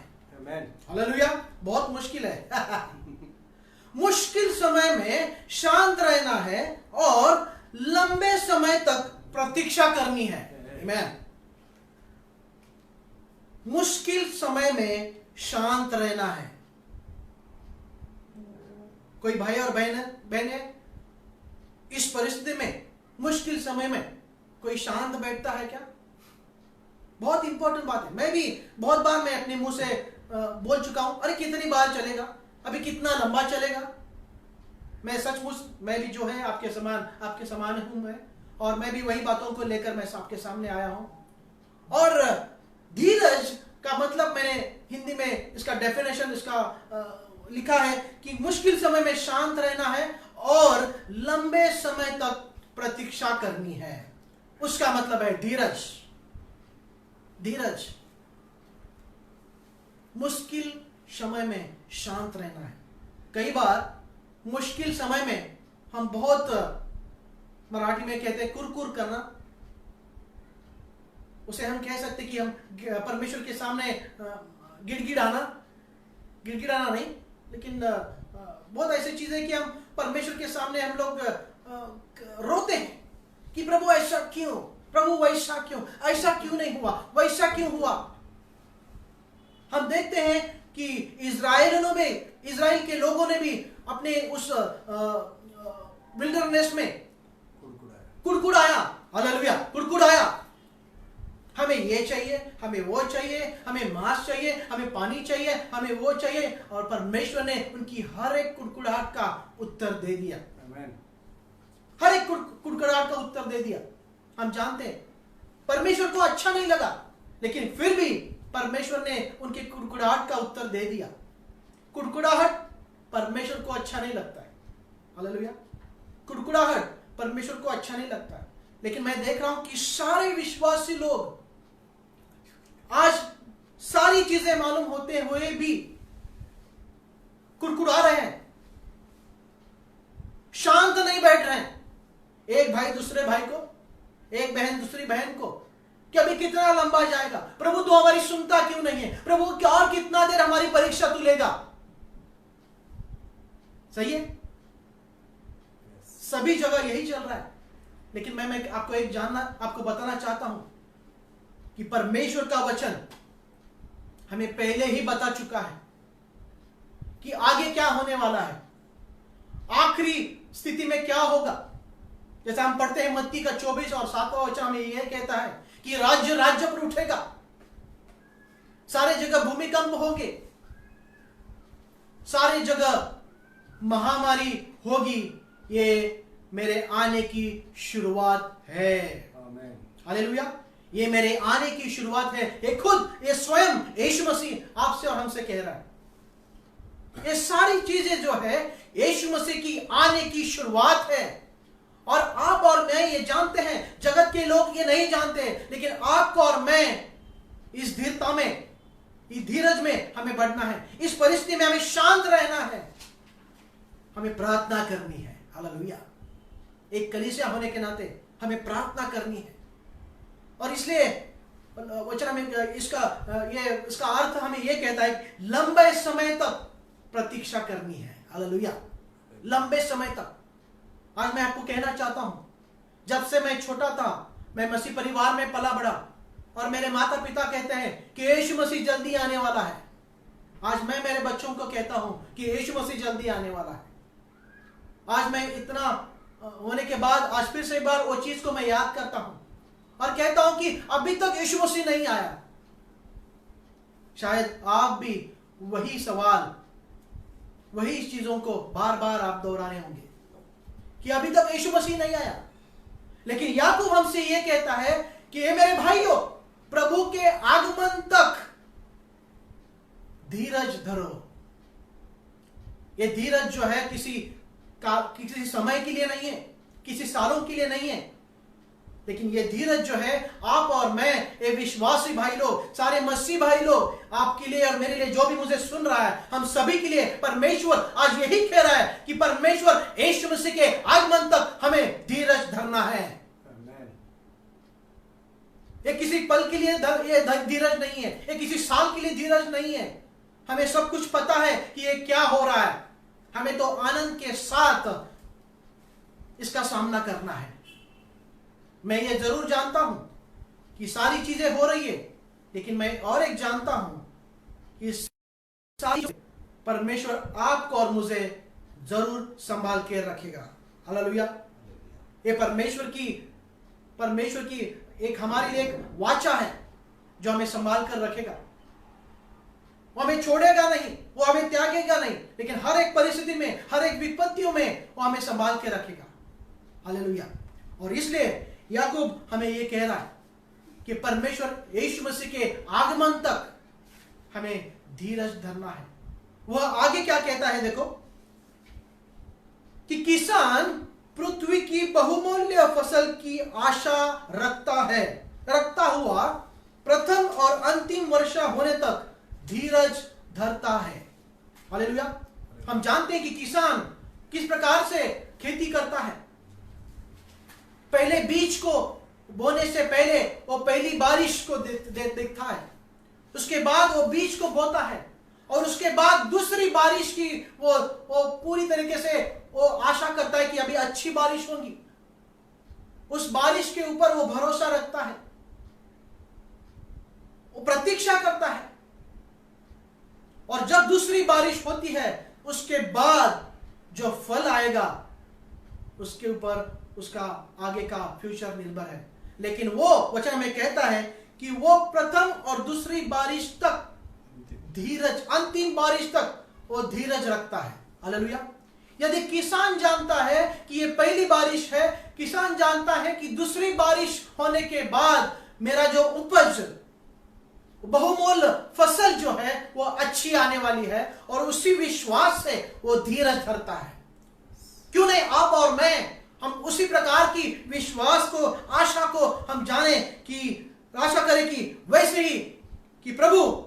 हालेलुया, बहुत मुश्किल है। मुश्किल समय में शांत रहना है और लंबे समय तक प्रतीक्षा करनी है। आमीन। मुश्किल समय में शांत रहना है। कोई भाई और बहन है इस परिस्थिति में, मुश्किल समय में कोई शांत बैठता है क्या? बहुत इंपॉर्टेंट बात है। मैं भी बहुत बार मैं अपने मुंह से बोल चुका हूं, अरे कितनी बार चलेगा, अभी कितना लंबा चलेगा। मैं सचमुच, मैं भी जो है आपके समान हूं मैं, और मैं भी वही बातों को लेकर मैं आपके सामने आया हूं। और धीरज का मतलब मैंने हिंदी में इसका डेफिनेशन इसका लिखा है कि मुश्किल समय में शांत रहना है और लंबे समय तक प्रतीक्षा करनी है। उसका मतलब है धीरज। धीरज, मुश्किल समय में शांत रहना है। कई बार मुश्किल समय में हम बहुत, मराठी में कहते हैं कुरकुर करना, उसे हम कह सकते कि हम परमेश्वर के सामने गिड़गिड़ाना नहीं, लेकिन बहुत ऐसी चीजें कि हम परमेश्वर के सामने हम लोग रोते हैं कि प्रभु ऐसा क्यों, प्रभु वैसा क्यों, ऐसा क्यों नहीं हुआ, वैसा क्यों हुआ। हम देखते हैं कि इजराइल के लोगों ने भी अपने उस विल्डरनेस में कुड़कुड़ाया। हालेलुया, कुड़कुड़ाया। हमें ये चाहिए, हमें वो चाहिए, हमें मांस चाहिए, हमें पानी चाहिए, हमें वो चाहिए, और परमेश्वर ने उनकी हर एक कुड़कुड़ाहट का उत्तर दे दिया। हर एक कुड़कुड़ाहट का उत्तर दे दिया। हम जानते हैं परमेश्वर को अच्छा नहीं लगा, लेकिन फिर भी परमेश्वर ने उनके कुड़कुड़ाहट का उत्तर दे दिया। कुड़कुड़ाहट परमेश्वर को अच्छा नहीं लगता है। हालेलुया, कुड़कुड़ाहट परमेश्वर को अच्छा नहीं लगता है। लेकिन मैं देख रहा हूं कि सारे विश्वासी लोग आज सारी चीजें मालूम होते हुए भी कुड़कुड़ा रहे हैं, शांत नहीं बैठ रहे हैं। एक भाई दूसरे भाई को, एक बहन दूसरी बहन को, कि अभी कितना लंबा जाएगा, प्रभु तू हमारी सुनता क्यों नहीं है, प्रभु और कितना देर हमारी परीक्षा तू लेगा। सही है, सभी जगह यही चल रहा है। लेकिन मैं आपको बताना चाहता हूं कि परमेश्वर का वचन हमें पहले ही बता चुका है कि आगे क्या होने वाला है, आखिरी स्थिति में क्या होगा। जैसे हम पढ़ते हैं मत्ती का 24 और 7वां वचन हमें यह कहता है कि राज्य पर उठेगा, सारे जगह भूमिकंप होंगे, सारी जगह महामारी होगी। ये मेरे आने की शुरुआत है। हालेलुया, ये मेरे आने की शुरुआत है। ये खुद, ये स्वयं यीशु मसीह आपसे और हमसे कह रहा है। ये सारी चीजें जो है यीशु मसीह की आने की शुरुआत है। और आप और मैं ये जानते हैं, जगत के लोग ये नहीं जानते, लेकिन आपको और मैं इस धीरता में, इस धीरज में हमें बढ़ना है। इस परिस्थिति में हमें शांत रहना है, हमें प्रार्थना करनी है। हालेलुया, एक कलीसिया होने के नाते हमें प्रार्थना करनी है। और इसलिए वचन में इसका अर्थ हमें यह कहता है, लंबे समय तक प्रतीक्षा करनी है। हालेलुया। लंबे समय तक। आज मैं आपको कहना चाहता हूं, जब से मैं छोटा था, मैं मसीह परिवार में पला बड़ा, और मेरे माता पिता कहते हैं कि यीशु मसीह जल्दी आने वाला है। आज मैं मेरे बच्चों को कहता हूं कि यीशु मसीह जल्दी आने वाला है। आज मैं इतना होने के बाद आज फिर से एक बार वो चीज को मैं याद करता हूं और कहता हूं कि अभी तक यीशु मसीह नहीं आया। शायद आप भी वही सवाल, वही चीजों को बार बार आप दोहराने होंगे कि अभी तक यीशु मसीह नहीं आया। लेकिन याकूब हमसे यह कहता है कि ये मेरे भाइयों, प्रभु के आगमन तक धीरज धरो। ये धीरज जो है किसी समय के लिए नहीं है, किसी सालों के लिए नहीं है, लेकिन ये धीरज जो है आप और मैं, ये विश्वासी भाई लोग, सारे मसीह भाई लोग, आपके लिए और मेरे लिए, जो भी मुझे सुन रहा है, हम सभी के लिए परमेश्वर आज यही कह रहा है कि परमेश्वर यीशु मसीह के आगमन तक हमें धीरज धरना है। ये किसी पल के लिए ये धीरज नहीं है, ये किसी साल के लिए धीरज नहीं है। हमें सब कुछ पता है कि ये क्या हो रहा है, हमें तो आनंद के साथ इसका सामना करना है। मैं ये जरूर जानता हूं कि सारी चीजें हो रही है, लेकिन मैं और एक जानता हूं कि सारी परमेश्वर आपको और मुझे जरूर संभाल के रखेगा। हालेलुया। ये परमेश्वर की एक हमारे लिए एक वाचा है जो हमें संभाल कर रखेगा। वो हमें छोड़ेगा नहीं, वो हमें त्यागेगा नहीं, लेकिन हर एक परिस्थिति में, हर एक विपत्तियों में वो हमें संभाल के रखेगा। हालेलुया। और इसलिए याकूब हमें ये कह रहा है कि परमेश्वर यीशु मसीह के आगमन तक हमें धीरज धरना है। वह आगे क्या कहता है, देखो कि किसान पृथ्वी की बहुमूल्य फसल की आशा रखता हुआ प्रथम और अंतिम वर्षा होने तक धीरज धरता है। हालेलुया। हम जानते हैं कि किसान किस प्रकार से खेती करता है। पहले बीज को बोने से पहले वो पहली बारिश को देखता है, उसके बाद वो बीज को बोता है, और उसके बाद दूसरी बारिश की वो पूरी तरीके से वो आशा करता है कि अभी अच्छी बारिश होगी। उस बारिश के ऊपर वो भरोसा रखता है, वो प्रतीक्षा करता है, और जब दूसरी बारिश होती है उसके बाद जो फल आएगा उसके ऊपर उसका आगे का फ्यूचर निर्भर है। लेकिन वो वचन में कहता है कि वो प्रथम और दूसरी बारिश तक धीरज, अंतिम बारिश तक वो धीरज रखता है। हालेलुया। यदि किसान जानता है कि ये पहली बारिश है, किसान जानता है कि दूसरी बारिश होने के बाद मेरा जो उपज, बहुमूल्य फसल जो है वो अच्छी आने वाली है, और उसी विश्वास से वो धीरज धरता है। क्यों नहीं आप और मैं, हम उसी प्रकार की विश्वास को, आशा को हम जाने कि आशा करें कि वैसे ही कि प्रभु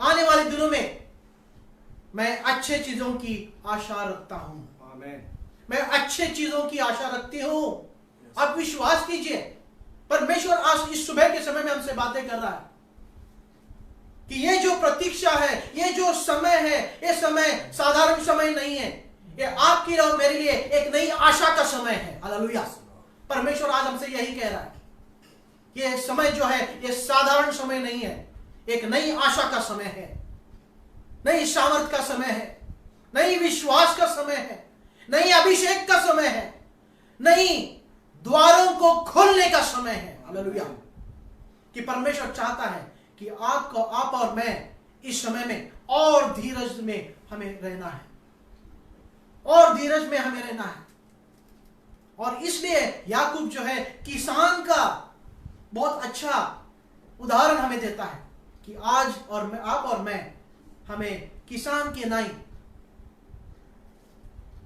आने वाले दिनों में मैं अच्छे चीजों की आशा रखता हूं। मैं अच्छे चीजों की आशा रखती हूं। आप विश्वास कीजिए, परमेश्वर आज इस सुबह के समय में हमसे बातें कर रहा है कि ये जो प्रतीक्षा है, ये जो समय है, ये समय साधारण समय नहीं है, ये आपकी और मेरे लिए एक नई आशा का समय है। हालेलुया। परमेश्वर आज हमसे यही कह रहा है, ये समय जो है ये साधारण समय नहीं है, एक नई आशा का समय है, नई सामर्थ का समय है, नई विश्वास का समय है, नई अभिषेक का समय है, नई द्वारों को खोलने का समय है। हालेलुया। कि परमेश्वर चाहता है कि आप और मैं इस समय में और धीरज में हमें रहना है, और धीरज में हमें रहना है। और इसलिए याकूब जो है किसान का बहुत अच्छा उदाहरण हमें देता है कि आज और मैं, आप और मैं, हमें किसान के नहीं,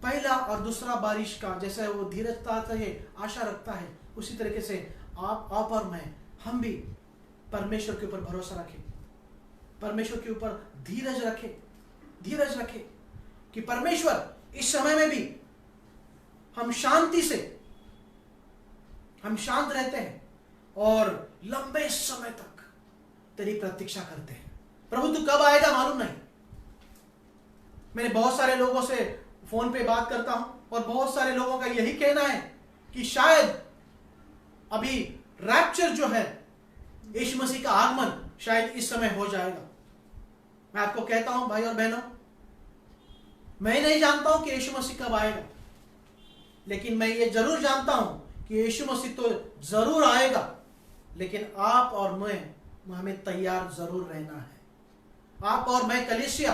पहला और दूसरा बारिश का जैसे वो धीरजता से आशा रखता है, उसी तरीके से आप और मैं, हम भी परमेश्वर के ऊपर भरोसा रखें, परमेश्वर के ऊपर धीरज रखें कि परमेश्वर इस समय में भी हम शांति से, हम शांत रहते हैं और लंबे समय तक तेरी प्रतीक्षा करते हैं। प्रभु तू कब आएगा मालूम नहीं, मैंने बहुत सारे लोगों से फोन पे बात करता हूं और बहुत सारे लोगों का यही कहना है कि शायद अभी रैप्चर जो है, यीशु मसीह का आगमन शायद इस समय हो जाएगा। मैं आपको कहता हूं भाई और बहनों, मैं नहीं जानता हूं कि यीशु मसीह कब आएगा, लेकिन मैं ये जरूर जानता हूं कि यीशु मसीह तो जरूर आएगा, लेकिन आप और मैं हमें तैयार जरूर रहना है। आप और मैं कलीसिया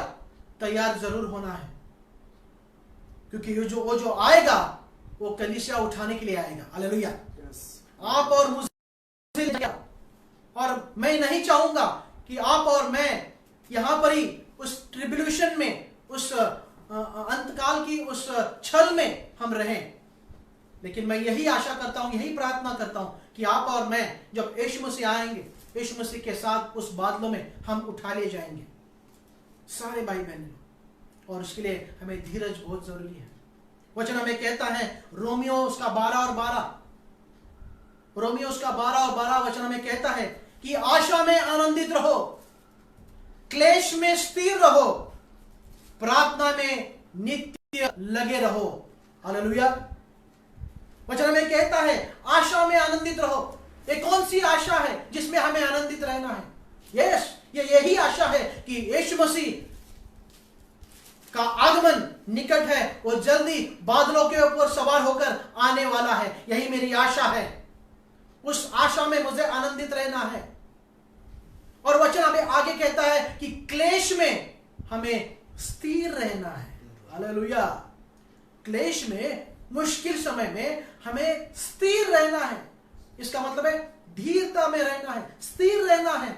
तैयार जरूर होना है, क्योंकि वो जो आएगा वो कलीसिया उठाने के लिए आएगा। हालेलुया। आप और मुझे, और मैं नहीं चाहूंगा कि आप और मैं यहां पर ही उस ट्रिब्यूलेशन में, उस अंतकाल की उस छल में हम रहें, लेकिन मैं यही आशा करता हूं, यही प्रार्थना करता हूं कि आप और मैं जब यीशु मसीह आएंगे, यीशु मसीह के साथ उस बादलों में हम उठा लिए जाएंगे सारे भाई बहन, और उसके लिए हमें धीरज बहुत जरूरी है। वचन हमें कहता है रोमियो उसका 12 और 12 वचन हमें कहता है कि आशा में आनंदित रहो, क्लेश में स्थिर रहो, प्रार्थना में नित्य लगे रहो। हालेलुया। वचन हमें कहता है आशा में आनंदित रहो। ये कौन सी आशा है जिसमें हमें आनंदित रहना है? यस, ये यही आशा है कि यीशु मसीह का आगमन निकट है, वो जल्दी बादलों के ऊपर सवार होकर आने वाला है। यही मेरी आशा है, उस आशा में मुझे आनंदित रहना है। और वचन हमें आगे कहता है कि क्लेश में हमें स्थिर रहना है। हालेलुया। क्लेश में, मुश्किल समय में हमें स्थिर रहना है। इसका मतलब है धीरता में रहना है, स्थिर रहना है।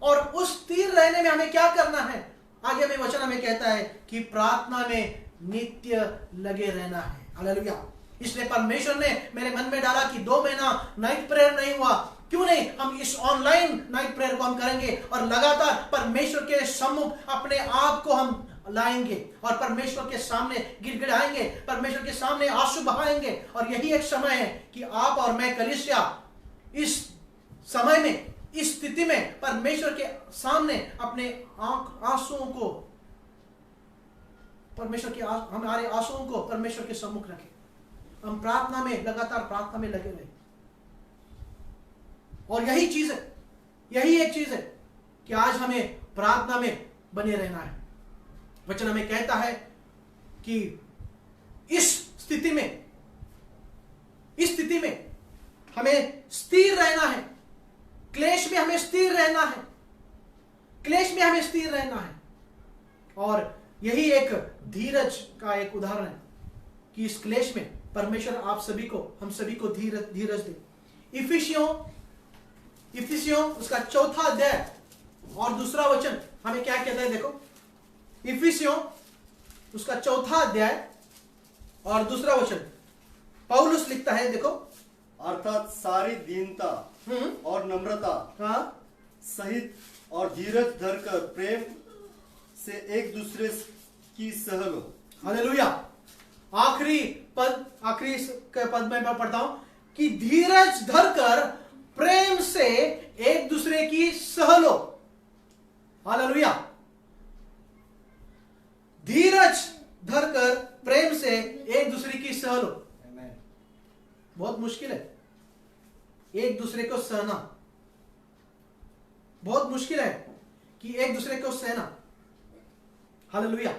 और उस स्थिर रहने में हमें क्या करना है? आगे में वचन हमें कहता है कि प्रार्थना में नित्य लगे रहना है। हालेलुया। इसलिए परमेश्वर ने मेरे मन में डाला कि 2 महीना नाइट प्रेयर नहीं हुआ, क्यों नहीं हम इस ऑनलाइन नाइट प्रेयर को हम करेंगे और लगातार परमेश्वर के सम्मुख अपने आप को हम लाएंगे और परमेश्वर के सामने गिड़गिड़ाएंगे, परमेश्वर के सामने आंसू बहाएंगे। और यही एक समय है कि आप और मैं कलीसिया इस समय में, इस स्थिति में परमेश्वर के सामने अपने आंसुओं को, परमेश्वर के हमारे आंसुओं को परमेश्वर के सम्मुख रखें। हम प्रार्थना में, लगातार प्रार्थना में लगे रहे। और यही चीज है, यही एक चीज है कि आज हमें प्रार्थना में बने रहना है। वचन हमें कहता है कि इस स्थिति में हमें स्थिर रहना है, क्लेश में हमें स्थिर रहना है, क्लेश में हमें स्थिर रहना है। और यही एक धीरज का एक उदाहरण है कि इस क्लेश में परमेश्वर आप सभी को, हम सभी को धीरज दे। इफिसियों उसका 4 अध्याय और 2 वचन हमें क्या कहता है? देखो, इफिसियों उसका 4 अध्याय और 2 वचन पौलुस लिखता है, देखो, अर्थात सारी दीनता और नम्रता सहित और धीरज धरकर प्रेम से एक दूसरे की सह लो। हालेलुया। आखिरी पद में मैं पढ़ता हूं कि धीरज धरकर प्रेम से एक दूसरे की सह लो। हालेलुया। धीरज धरकर प्रेम से एक दूसरे की सह लो। बहुत मुश्किल है एक दूसरे को सहना, बहुत मुश्किल है कि एक दूसरे को सहना। हालेलुया।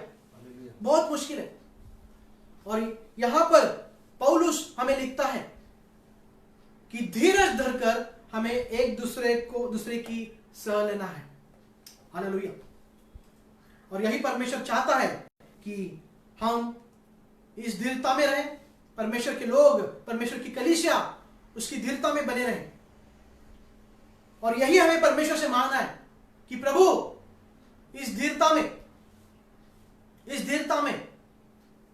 बहुत मुश्किल है। और यहां पर पौलुस हमें लिखता है कि धीरज धरकर हमें एक दूसरे की सह लेना है। हालेलुया। और यही परमेश्वर चाहता है कि हम इस धीरता में रहें, परमेश्वर के लोग, परमेश्वर की कलीसिया उसकी धीरता में बने रहें। और यही हमें परमेश्वर से मांगना है कि प्रभु इस धीरता में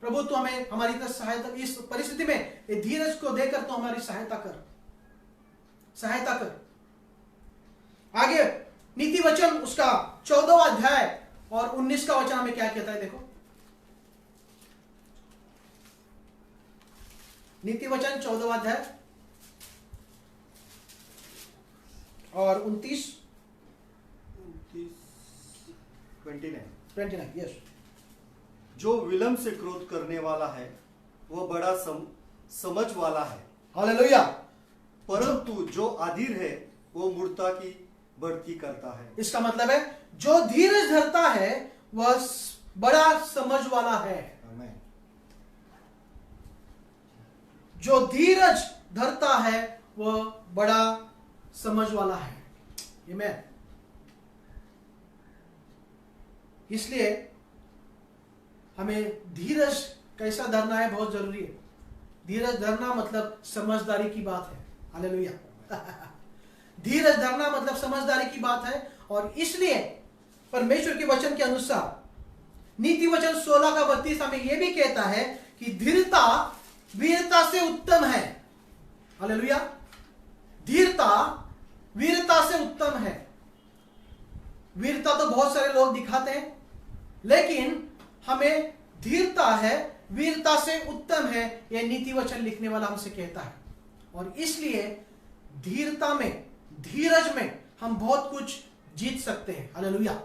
प्रभु तो हमें हमारी तरफ सहायता, इस परिस्थिति में धीरज को देकर तो हमारी सहायता कर। आगे नीति वचन उसका 14 अध्याय और 19 वचन हमें क्या कहता है? देखो, नीति वचन 14 अध्याय और 29 29 यस। जो विलंब से क्रोध करने वाला है वह बड़ा समझ वाला है, हालेलुया। परंतु जो अधीर है वो मूर्खता की बढ़ती करता है। इसका मतलब है जो धीरज धरता है वह बड़ा समझ वाला है। आमीन। जो धीरज धरता है वह बड़ा समझ वाला है। आमीन। इसलिए हमें धीरज कैसा धरना है बहुत जरूरी है। धीरज धरना मतलब समझदारी की बात है। हालेलुया। धीरज धरना मतलब समझदारी की बात है। और इसलिए परमेश्वर के वचन के अनुसार नीति वचन 16:32 हमें यह भी कहता है कि धीरता वीरता से उत्तम है। हालेलुया। धीरता वीरता से उत्तम है। वीरता तो बहुत सारे लोग दिखाते हैं, लेकिन हमें धीरता है वीरता से उत्तम है, यह नीति वचन लिखने वाला हमसे कहता है। और इसलिए धीरता में, धीरज में हम बहुत कुछ जीत सकते हैं। हालेलुया।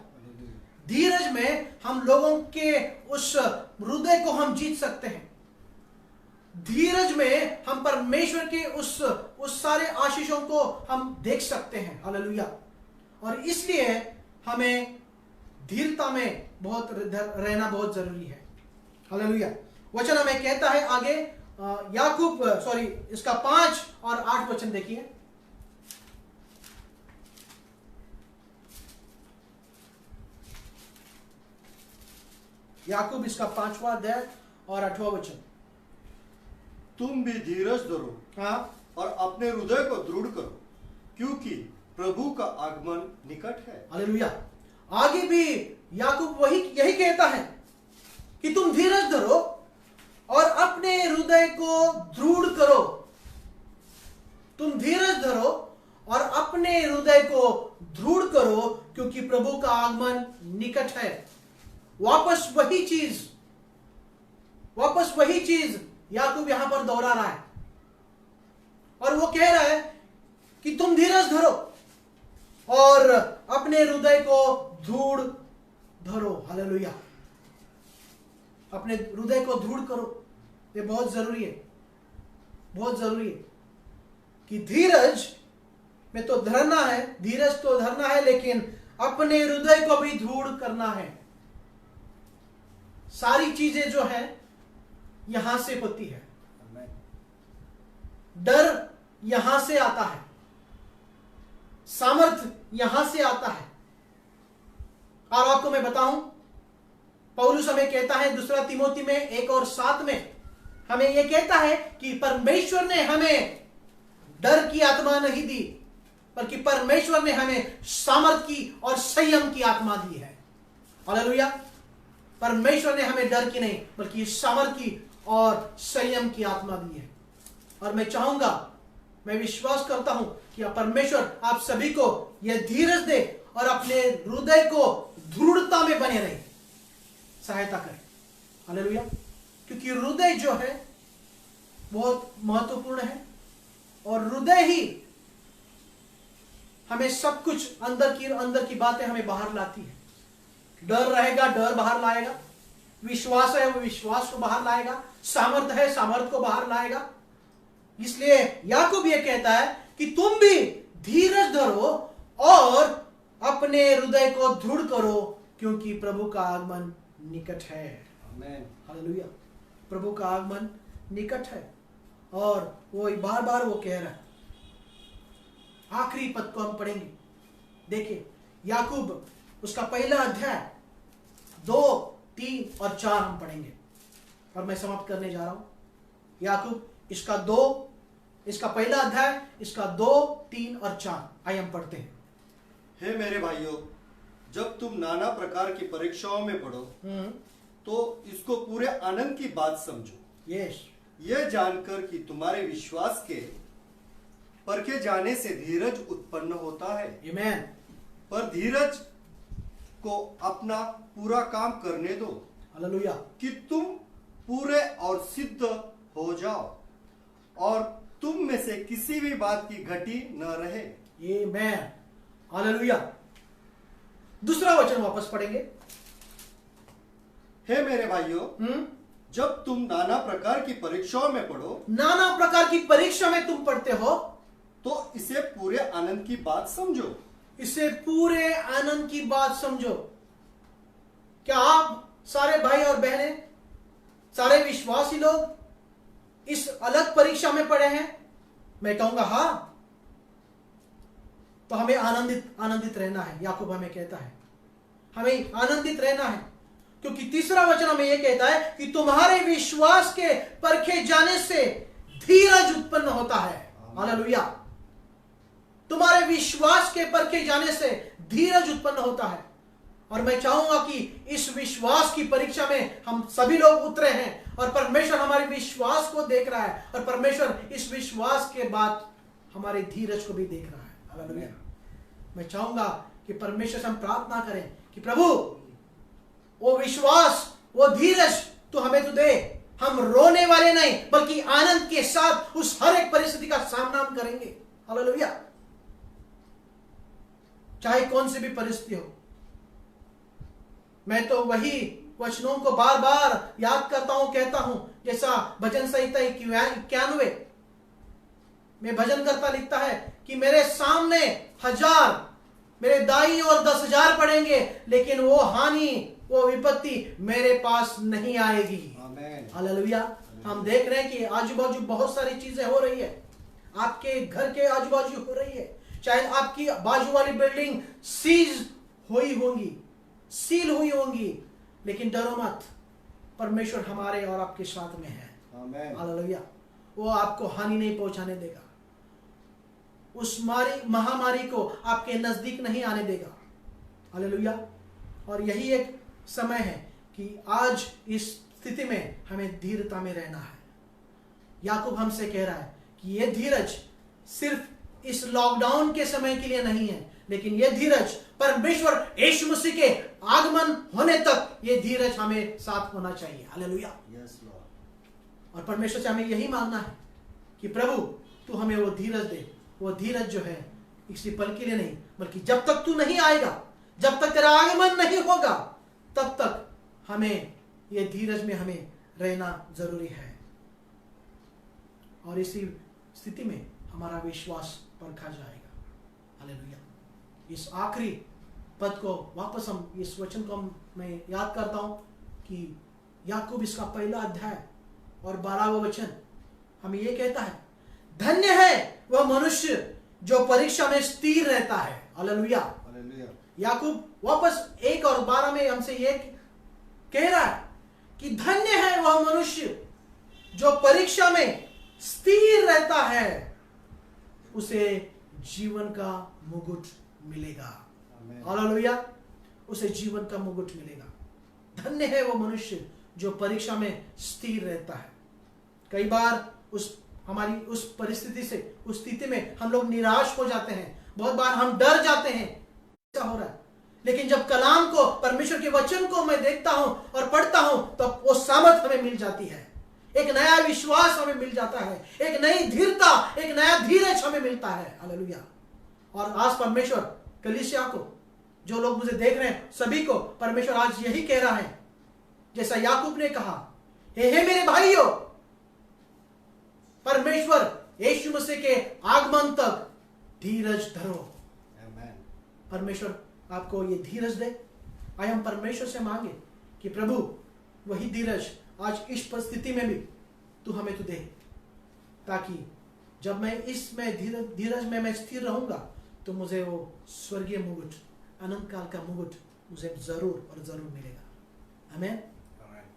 धीरज में हम लोगों के उस हृदय को हम जीत सकते हैं। धीरज में हम परमेश्वर के उस सारे आशीषों को हम देख सकते हैं। हालेलुया। और इसलिए हमें धीरता में बहुत रहना बहुत जरूरी है। हालेलुया। वचन हमें कहता है आगे, याकूब इसका 5 और 8 वचन देखिए। याकूब इसका 5वां अध्याय और 8वां वचन। तुम भी धीरज धरो, हाँ, और अपने हृदय को दृढ़ करो, क्योंकि प्रभु का आगमन निकट है। हालेलुया। आगे भी याकूब यही कहता है कि तुम धीरज धरो और अपने हृदय को दृढ़ करो। तुम धीरज धरो और अपने हृदय को दृढ़ करो, क्योंकि प्रभु का आगमन निकट है। वापस वही चीज याकूब यहां पर दोहरा रहा है। और वो कह रहा है कि तुम धीरज धरो और अपने हृदय को दृढ़ धरो। हालेलुया। अपने हृदय को दृढ़ करो। ये बहुत जरूरी है, बहुत जरूरी है कि धीरज में तो धरना है, धीरज तो धरना है, लेकिन अपने हृदय को भी दृढ़ करना है। सारी चीजें जो है यहां से होती है। डर यहां से आता है, सामर्थ यहां से आता है। और आपको मैं बताऊं, पौलुस हमें कहता है 2 तिमोथी में 1 और 7 में हमें यह कहता है कि परमेश्वर ने हमें डर की आत्मा नहीं दी, बल्कि परमेश्वर ने हमें सामर्थ की और संयम की आत्मा दी है। हालेलुया। परमेश्वर ने हमें डर की नहीं बल्कि सामर्थ की और संयम की आत्मा दी है। और मैं चाहूंगा, मैं विश्वास करता हूं कि परमेश्वर आप सभी को यह धीरज दे और अपने हृदय को दृढ़ता में बने रहे, सहायता करे। हालेलुया। क्योंकि हृदय जो है बहुत महत्वपूर्ण है, और हृदय ही हमें सब कुछ अंदर की बातें हमें बाहर लाती है। डर रहेगा, डर बाहर लाएगा। विश्वास है, वो विश्वास को बाहर लाएगा। सामर्थ है, सामर्थ को बाहर लाएगा। इसलिए याकूब ये कहता है कि तुम भी धीरज धरो और अपने हृदय को दृढ़ करो, क्योंकि प्रभु का आगमन निकट है। आमीन। हालेलुया। प्रभु का आगमन निकट है। और वो बार बार वो कह रहा है। आखिरी पद को हम पढ़ेंगे। देखिए याकूब उसका पहला अध्याय 2, 3 और 4 हम पढ़ेंगे, और मैं समाप्त करने जा रहा हूं। याकूब इसका पहला अध्याय, इसका 2, 3 और 4 आइए हम पढ़ते हैं। हे मेरे भाइयों, जब तुम नाना प्रकार की परीक्षाओं में पढ़ो तो इसको पूरे आनंद की बात समझो। यस। यह जानकर कि तुम्हारे विश्वास के परखे जाने से धीरज उत्पन्न होता है। आमीन। पर धीरज को अपना पूरा काम करने दो, हालेलुया, कि तुम पूरे और सिद्ध हो जाओ, और तुम में से किसी भी बात की घटी न रहे। आमीन। हालेलुया। दूसरा वचन वापस पढ़ेंगे। हे मेरे भाइयों, जब तुम नाना प्रकार की परीक्षाओं में पढ़ो, नाना प्रकार की परीक्षा में तुम पढ़ते हो, तो इसे पूरे आनंद की बात समझो। इसे पूरे आनंद की बात समझो। क्या आप सारे भाई और बहनें, सारे विश्वासी लोग इस अलग परीक्षा में पड़े हैं? मैं कहूंगा हाँ। तो हमें आनंदित रहना है। याकूब हमें कहता है हमें आनंदित रहना है, क्योंकि तीसरा वचन हमें यह कहता है कि तुम्हारे विश्वास के परखे जाने से धीरज उत्पन्न होता है। हालेलुया। तुम्हारे विश्वास के परखे जाने से धीरज उत्पन्न होता है। और मैं चाहूंगा कि इस विश्वास की परीक्षा में हम सभी लोग उतरे हैं और परमेश्वर हमारे विश्वास को देख रहा है, और परमेश्वर इस विश्वास के बाद हमारे धीरज को भी देख रहा है। हालेलुया। मैं चाहूंगा कि परमेश्वर से हम प्रार्थना करें कि प्रभु वो विश्वास, वो धीरज तू हमें तो दे। हम रोने वाले नहीं, बल्कि आनंद के साथ उस हर एक परिस्थिति का सामना हम करेंगे। हालेलुया। चाहे कौन सी भी परिस्थिति हो। मैं तो वही वचनों को बार बार याद करता हूं, कहता हूं, जैसा भजन संहिता 91 में भजन करता लिखता है कि मेरे सामने 1000, मेरे दाईं ओर 10,000 पड़ेंगे, लेकिन वो हानि, वो विपत्ति मेरे पास नहीं आएगी। हालेलुया। हम देख रहे हैं कि आजू बाजू बहुत सारी चीजें हो रही है। आपके घर के आजू बाजू हो रही है। शायद आपकी बाजू वाली बिल्डिंग सील हुई होंगी, लेकिन डरो मत, परमेश्वर हमारे और आपके साथ में है। हालेलुया। वो आपको हानि नहीं पहुंचाने देगा। उस महामारी को आपके नजदीक नहीं आने देगा। हालेलुया। और यही एक समय है कि आज इस स्थिति में हमें धीरता में रहना है। याकूब हमसे कह रहा है कि यह धीरज सिर्फ इस लॉकडाउन के समय के लिए नहीं है, लेकिन यह धीरज परमेश्वर यीशु मसीह के आगमन होने तक यह धीरज हमें साथ होना चाहिए। हालेलुया। और परमेश्वर से हमें यही मांगना है कि प्रभु तू हमें वो धीरज दे। वो धीरज जो है इसी पल के लिए नहीं, बल्कि जब तक तू नहीं आएगा, जब तक तेरा आगमन नहीं होगा, तब तक हमें ये धीरज में हमें रहना जरूरी है। और इसी स्थिति में हमारा विश्वास परखा जाएगा। हालेलुया। इस आखिरी पद को वापस हम, इस वचन को मैं याद करता हूं कि याकूब इसका पहला अध्याय और 12वां वचन हमें यह कहता है, धन्य है वह मनुष्य जो परीक्षा में स्थिर रहता है। हालेलुया। याकूब वापस 1 और 12 में हमसे यह कह रहा है कि धन्य है वह मनुष्य जो परीक्षा में स्थिर रहता है, उसे जीवन का मुकुट मिलेगा। हालेलुया। उसे जीवन का मुकुट मिलेगा। धन्य है वो मनुष्य जो परीक्षा में स्थिर रहता है। कई बार हमारी उस परिस्थिति से, उस स्थिति में हम लोग निराश हो जाते हैं। बहुत बार हम डर जाते हैं, ऐसा हो रहा है। लेकिन जब कलाम को, परमेश्वर के वचन को मैं देखता हूं और पढ़ता हूं, तो वो सामर्थ हमें मिल जाती है। एक नया विश्वास हमें मिल जाता है, एक नई धीरता, एक नया धीरज हमें मिलता है। हालेलुया। और आज परमेश्वर कलीसिया को, जो लोग मुझे देख रहे हैं, सभी को परमेश्वर आज यही कह रहा है, जैसा याकूब ने कहा, हे मेरे भाइयों, परमेश्वर यीशु मसीह के आगमन तक धीरज धरो। परमेश्वर आपको ये धीरज दे। आइए हम परमेश्वर से मांगे कि प्रभु वही धीरज आज इस परिस्थिति में भी तू हमें तो दे, ताकि जब मैं इसमें धीरज में मैं स्थिर रहूंगा, तो मुझे वो स्वर्गीय मुकुट, अनंत काल का मुकुट मुझे जरूर और जरूर मिलेगा। आमीन।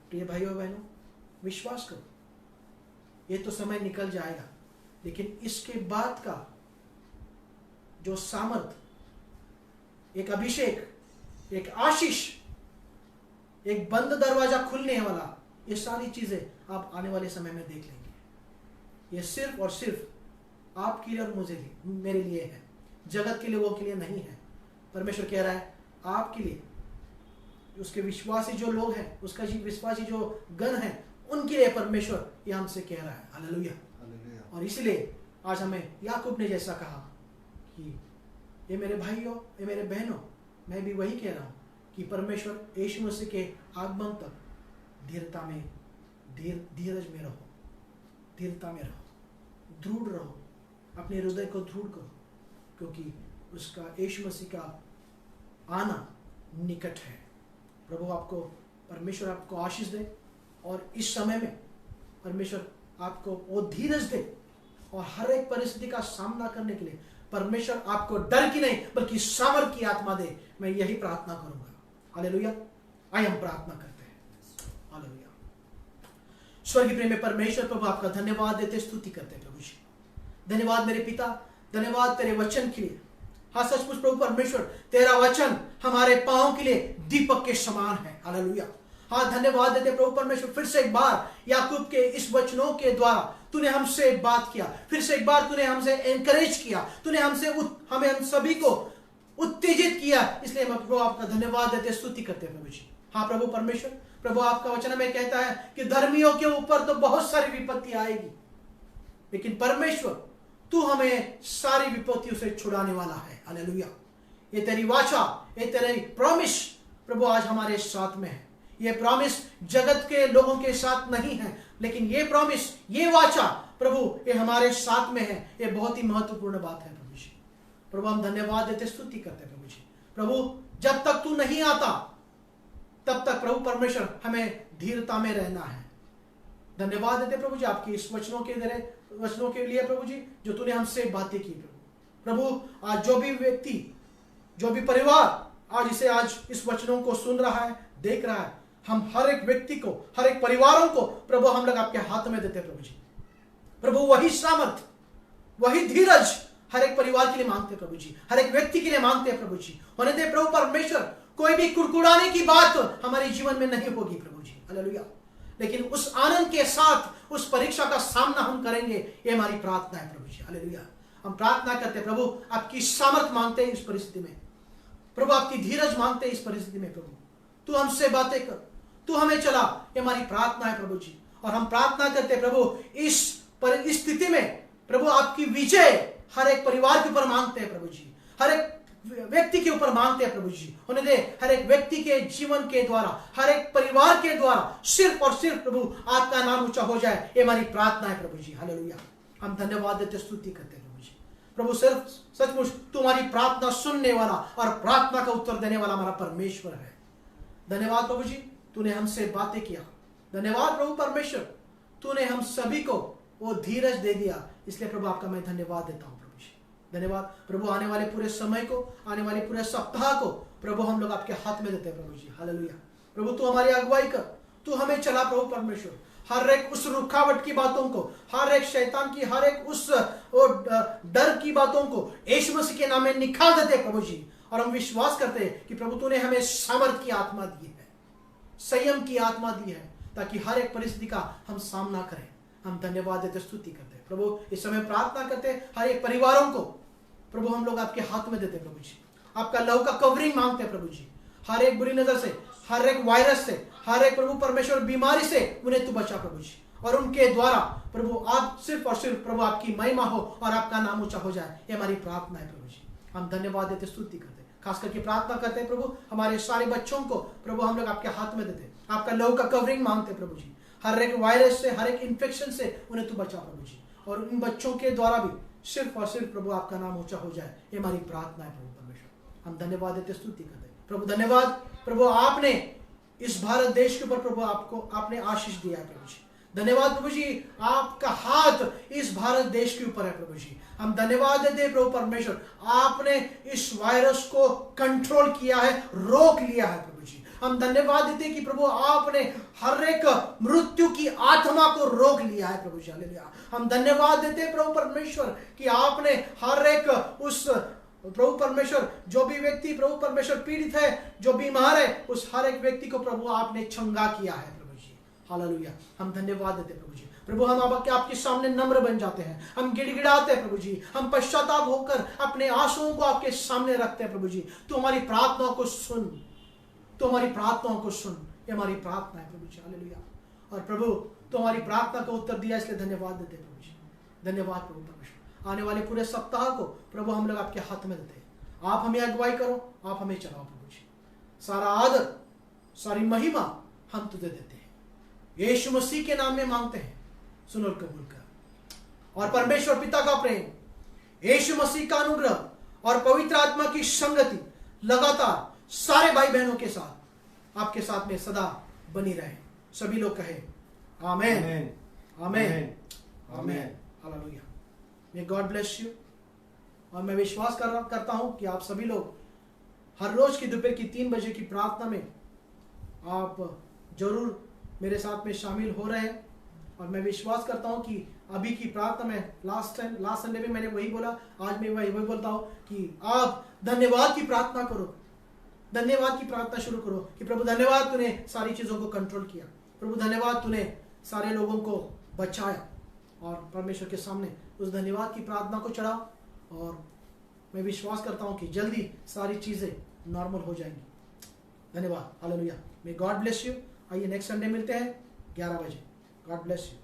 प्रिय भाइयों बहनों, विश्वास करो, ये तो समय निकल जाएगा, लेकिन इसके बाद का जो सामर्थ, एक अभिषेक, एक आशीष, एक बंद दरवाजा खुलने वाला, ये सारी चीजें आप आने वाले समय में देख लेंगे। ये सिर्फ और सिर्फ आपके लिए और मुझे लिए, मेरे लिए है, जगत के लिए, वो के लिए नहीं है। परमेश्वर कह रहा है आपके लिए, उसके विश्वासी जो लोग हैं, उसका विश्वासी जो गण है, उनके लिए परमेश्वर ये हमसे कह रहा है। हालेलुया। और इसलिए आज हमें याकूब ने जैसा कहा कि ये मेरे भाइयों, ये मेरे बहनों, मैं भी वही कह रहा हूं कि परमेश्वर यीशु मसीह के आगमन तक धीरता में धीरज में रहो, धीरता में रहो, दृढ़ रहो, अपने हृदय को दृढ़ करो, क्योंकि उसका यीशु मसीह का आना निकट है। प्रभु आपको, परमेश्वर आपको आशीष दे, और इस समय में परमेश्वर आपको वो धीरज दे, और हर एक परिस्थिति का सामना करने के लिए परमेश्वर आपको डर की नहीं बल्कि सामर्थ की आत्मा दे। मैं यही प्रार्थना करूंगा। हालेलुया। आइए हम प्रार्थना करते हैं। हालेलुया। स्वर्गीय प्रेम में परमेश्वर, प्रभु आपका धन्यवाद देते, स्तुति करते हैं प्रभु जी। धन्यवाद मेरे पिता, धन्यवाद तेरे वचन के लिए। हाँ, सचमुच प्रभु परमेश्वर, तेरा वचन हमारे पांव के लिए दीपक के समान है। हालेलुया। हाँ, धन्यवाद देते प्रभु परमेश्वर, फिर से एक बार याकूब के इस वचनों के द्वारा तूने हमसे बात किया, फिर से एक बार तूने हमसे एनकरेज किया, तूने हमें हम सभी को उत्तेजित किया। इसलिए मैं प्रभु आपका धन्यवाद देते, स्तुति करते हैं प्रभु जी। हाँ प्रभु परमेश्वर, प्रभु आपका वचन में कहता है कि धर्मियों के ऊपर तो बहुत सारी विपत्ति आएगी, लेकिन परमेश्वर तू हमें सारी विपत्तियों से छुड़ाने वाला है। हालेलुया। ये तेरी वाचा, ये तेरी प्रॉमिस प्रभु आज हमारे साथ में है। ये प्रॉमिस जगत के लोगों के साथ नहीं है, लेकिन ये प्रॉमिस, ये वाचा प्रभु ये हमारे साथ में है। ये बहुत ही महत्वपूर्ण बात है प्रभु जी। प्रभु हम धन्यवाद देते, स्तुति करते प्रभु जी। प्रभु जब तक तू नहीं आता तब तक प्रभु परमेश्वर हमें धीरता में रहना है। धन्यवाद देते प्रभु जी आपकी इस वचनों के लिए प्रभु जी, जो तूने हमसे बातें की प्रभु। आज जो भी व्यक्ति, जो भी परिवार आज इस वचनों को सुन रहा है, देख रहा है, हम हर एक व्यक्ति को, हर एक परिवारों को प्रभु हम लोग आपके हाथ में देते प्रभु जी। प्रभु वही सामर्थ, वही धीरज हर एक परिवार के लिए मांगते प्रभु जी, हर एक व्यक्ति के लिए मांगते हैं प्रभु जी। होने दे प्रभु परमेश्वर, कोई भी कुड़कुड़ाने की बात हमारे जीवन में नहीं होगी प्रभु जी। हालेलुया। लेकिन उस आनंद के साथ उस परीक्षा का सामना हम करेंगे, ये हमारी प्रार्थना है प्रभु जी। हालेलुया। हम प्रार्थना करते हैं प्रभु, आपकी सामर्थ मांगते हैं इस परिस्थिति में प्रभु, आपकी धीरज मांगते हैं इस परिस्थिति में प्रभु। तू हमसे बातें कर, तू हमें चला, ये हमारी प्रार्थना है प्रभु जी। और हम प्रार्थना करते हैं प्रभु, इस स्थिति में प्रभु आपकी विजय हर एक परिवार के ऊपर मांगते हैं प्रभु जी, हर एक व्यक्ति के ऊपर मांगते हैं प्रभु जी। होने दे हर एक व्यक्ति के जीवन के द्वारा, हर एक परिवार के द्वारा सिर्फ और सिर्फ प्रभु आपका नाम ऊंचा हो जाए, ये हमारी प्रार्थना है प्रभु जी। हालेलुया। हम धन्यवाद देते, स्तुति करते हैं प्रभु जी। प्रभु सिर्फ सचमुच तुम्हारी प्रार्थना सुनने वाला और प्रार्थना का उत्तर देने वाला हमारा परमेश्वर है। धन्यवाद प्रभु जी, तूने हमसे बातें किया। धन्यवाद प्रभु परमेश्वर, तूने हम सभी को वो धीरज दे दिया, इसलिए प्रभु आपका मैं धन्यवाद देता हूं प्रभु जी। धन्यवाद प्रभु, आने वाले पूरे समय को, आने वाले पूरे सप्ताह को प्रभु हम लोग आपके हाथ में देते हैं प्रभु जी। हालेलुया। प्रभु तू हमारी अगुवाई कर, तू हमें चला प्रभु परमेश्वर। हर एक उस रुकावट की बातों को, हर एक शैतान की हर एक उस डर की बातों को यीशु मसीह के नाम में निकाल देते प्रभु जी। और हम विश्वास करते हैं कि प्रभु तूने हमें सामर्थ की आत्मा दी है, संयम की आत्मा दी है, ताकि हर एक परिस्थिति का हम सामना करें। हम धन्यवाद देते, स्तुति करते हैं प्रभु। इस समय प्रार्थना करते हैं हर एक परिवारों को प्रभु हम लोग आपके हाथ में देते प्रभु जी। आपका लहू का कवरिंग मांगते हैं प्रभु जी। हर एक बुरी नजर से, हर एक वायरस से, हर एक प्रभु परमेश्वर बीमारी से उन्हें तू बचा प्रभु जी। और उनके द्वारा प्रभु आप सिर्फ और सिर्फ प्रभु आपकी महिमा हो और आपका नाम ऊंचा हो जाए, ये हमारी प्रार्थना है प्रभु जी। हम धन्यवाद देते, स्तुति करते हैं। खास करके प्रार्थना करते हैं प्रभु हमारे सारे बच्चों को प्रभु हम लोग आपके हाथ में देते हैं। आपका लहू का कवरिंग मांगते प्रभु जी। हर एक वायरस से, हर एक इन्फेक्शन से उन्हें तू बचा प्रभु जी। और उन बच्चों के द्वारा भी सिर्फ और सिर्फ प्रभु आपका नाम ऊंचा हो जाए, ये हमारी प्रार्थना है प्रभु परमेश्वर। हम धन्यवाद देते, स्तुति करते हैं प्रभु। धन्यवाद प्रभु, आपने इस भारत देश के ऊपर प्रभु आपने आशीष दिया है प्रभु जी। धन्यवाद प्रभु जी, आपका हाथ इस भारत देश के ऊपर है प्रभु जी। हम धन्यवाद देते हैं प्रभु परमेश्वर, आपने इस वायरस को कंट्रोल किया है, रोक लिया है प्रभु जी। हम धन्यवाद देते हैं कि प्रभु आपने हर एक मृत्यु की आत्मा को रोक लिया है प्रभु जी। हालेलुया। हम धन्यवाद देते हैं प्रभु परमेश्वर कि आपने हर एक उस प्रभु परमेश्वर, जो भी व्यक्ति प्रभु परमेश्वर पीड़ित है, जो बीमार है, उस हर एक व्यक्ति को प्रभु आपने चंगा किया है प्रभु जी। हालेलुया। हम धन्यवाद देते प्रभु जी। प्रभु हम आपके सामने नम्र बन जाते हैं, हम गिड़गिड़ाते हैं प्रभु जी, हम पश्चाताप होकर अपने आंसुओं को आपके सामने रखते हैं प्रभु जी। तो हमारी प्रार्थनाओं को सुन, तो हमारी प्रार्थनाओं को सुन, ये हमारी प्रार्थना है प्रभु जी। हालेलुया। और प्रभु तो हमारी प्रार्थना का उत्तर दिया, इसलिए धन्यवाद देते हैं प्रभु जी। धन्यवाद प्रभु परमेश्वर। आने वाले पूरे सप्ताह को प्रभु हम लोग आपके हाथ में देते हैं। आप हमें अगुवाई करो, आप हमें चलाओ प्रभु जी। सारा आदर, सारी महिमा हम तुझे देते हैं। यीशु मसीह के नाम में मांगते हैं, सुन और कबूल कर। और परमेश्वर पिता का प्रेम, यीशु मसीह का अनुग्रह और पवित्र आत्मा की संगति लगातार सारे भाई बहनों के साथ आपके साथ में सदा बनी रहे। सभी लोग कहे आमेन, आमेन, आमेन, हालेलुया। May God bless you. और मैं विश्वास करता हूं कि आप सभी लोग हर रोज की दोपहर की 3 बजे की प्रार्थना में आप जरूर मेरे साथ में शामिल हो रहे हैं। और मैं विश्वास करता हूं कि अभी की प्रार्थना में लास्ट संडे में मैंने वही बोला, आज मैं वही बोलता हूं कि आप धन्यवाद की प्रार्थना करो, धन्यवाद की प्रार्थना शुरू करो कि प्रभु धन्यवाद तूने सारी चीजों को कंट्रोल किया, प्रभु धन्यवाद तूने सारे लोगों को बचाया। और परमेश्वर के सामने उस धन्यवाद की प्रार्थना को चढ़ाओ और मैं विश्वास करता हूं कि जल्दी सारी चीजें नॉर्मल हो जाएंगी। धन्यवाद, hallelujah. May God bless you. आइए नेक्स्ट संडे मिलते हैं 11 बजे। God bless you.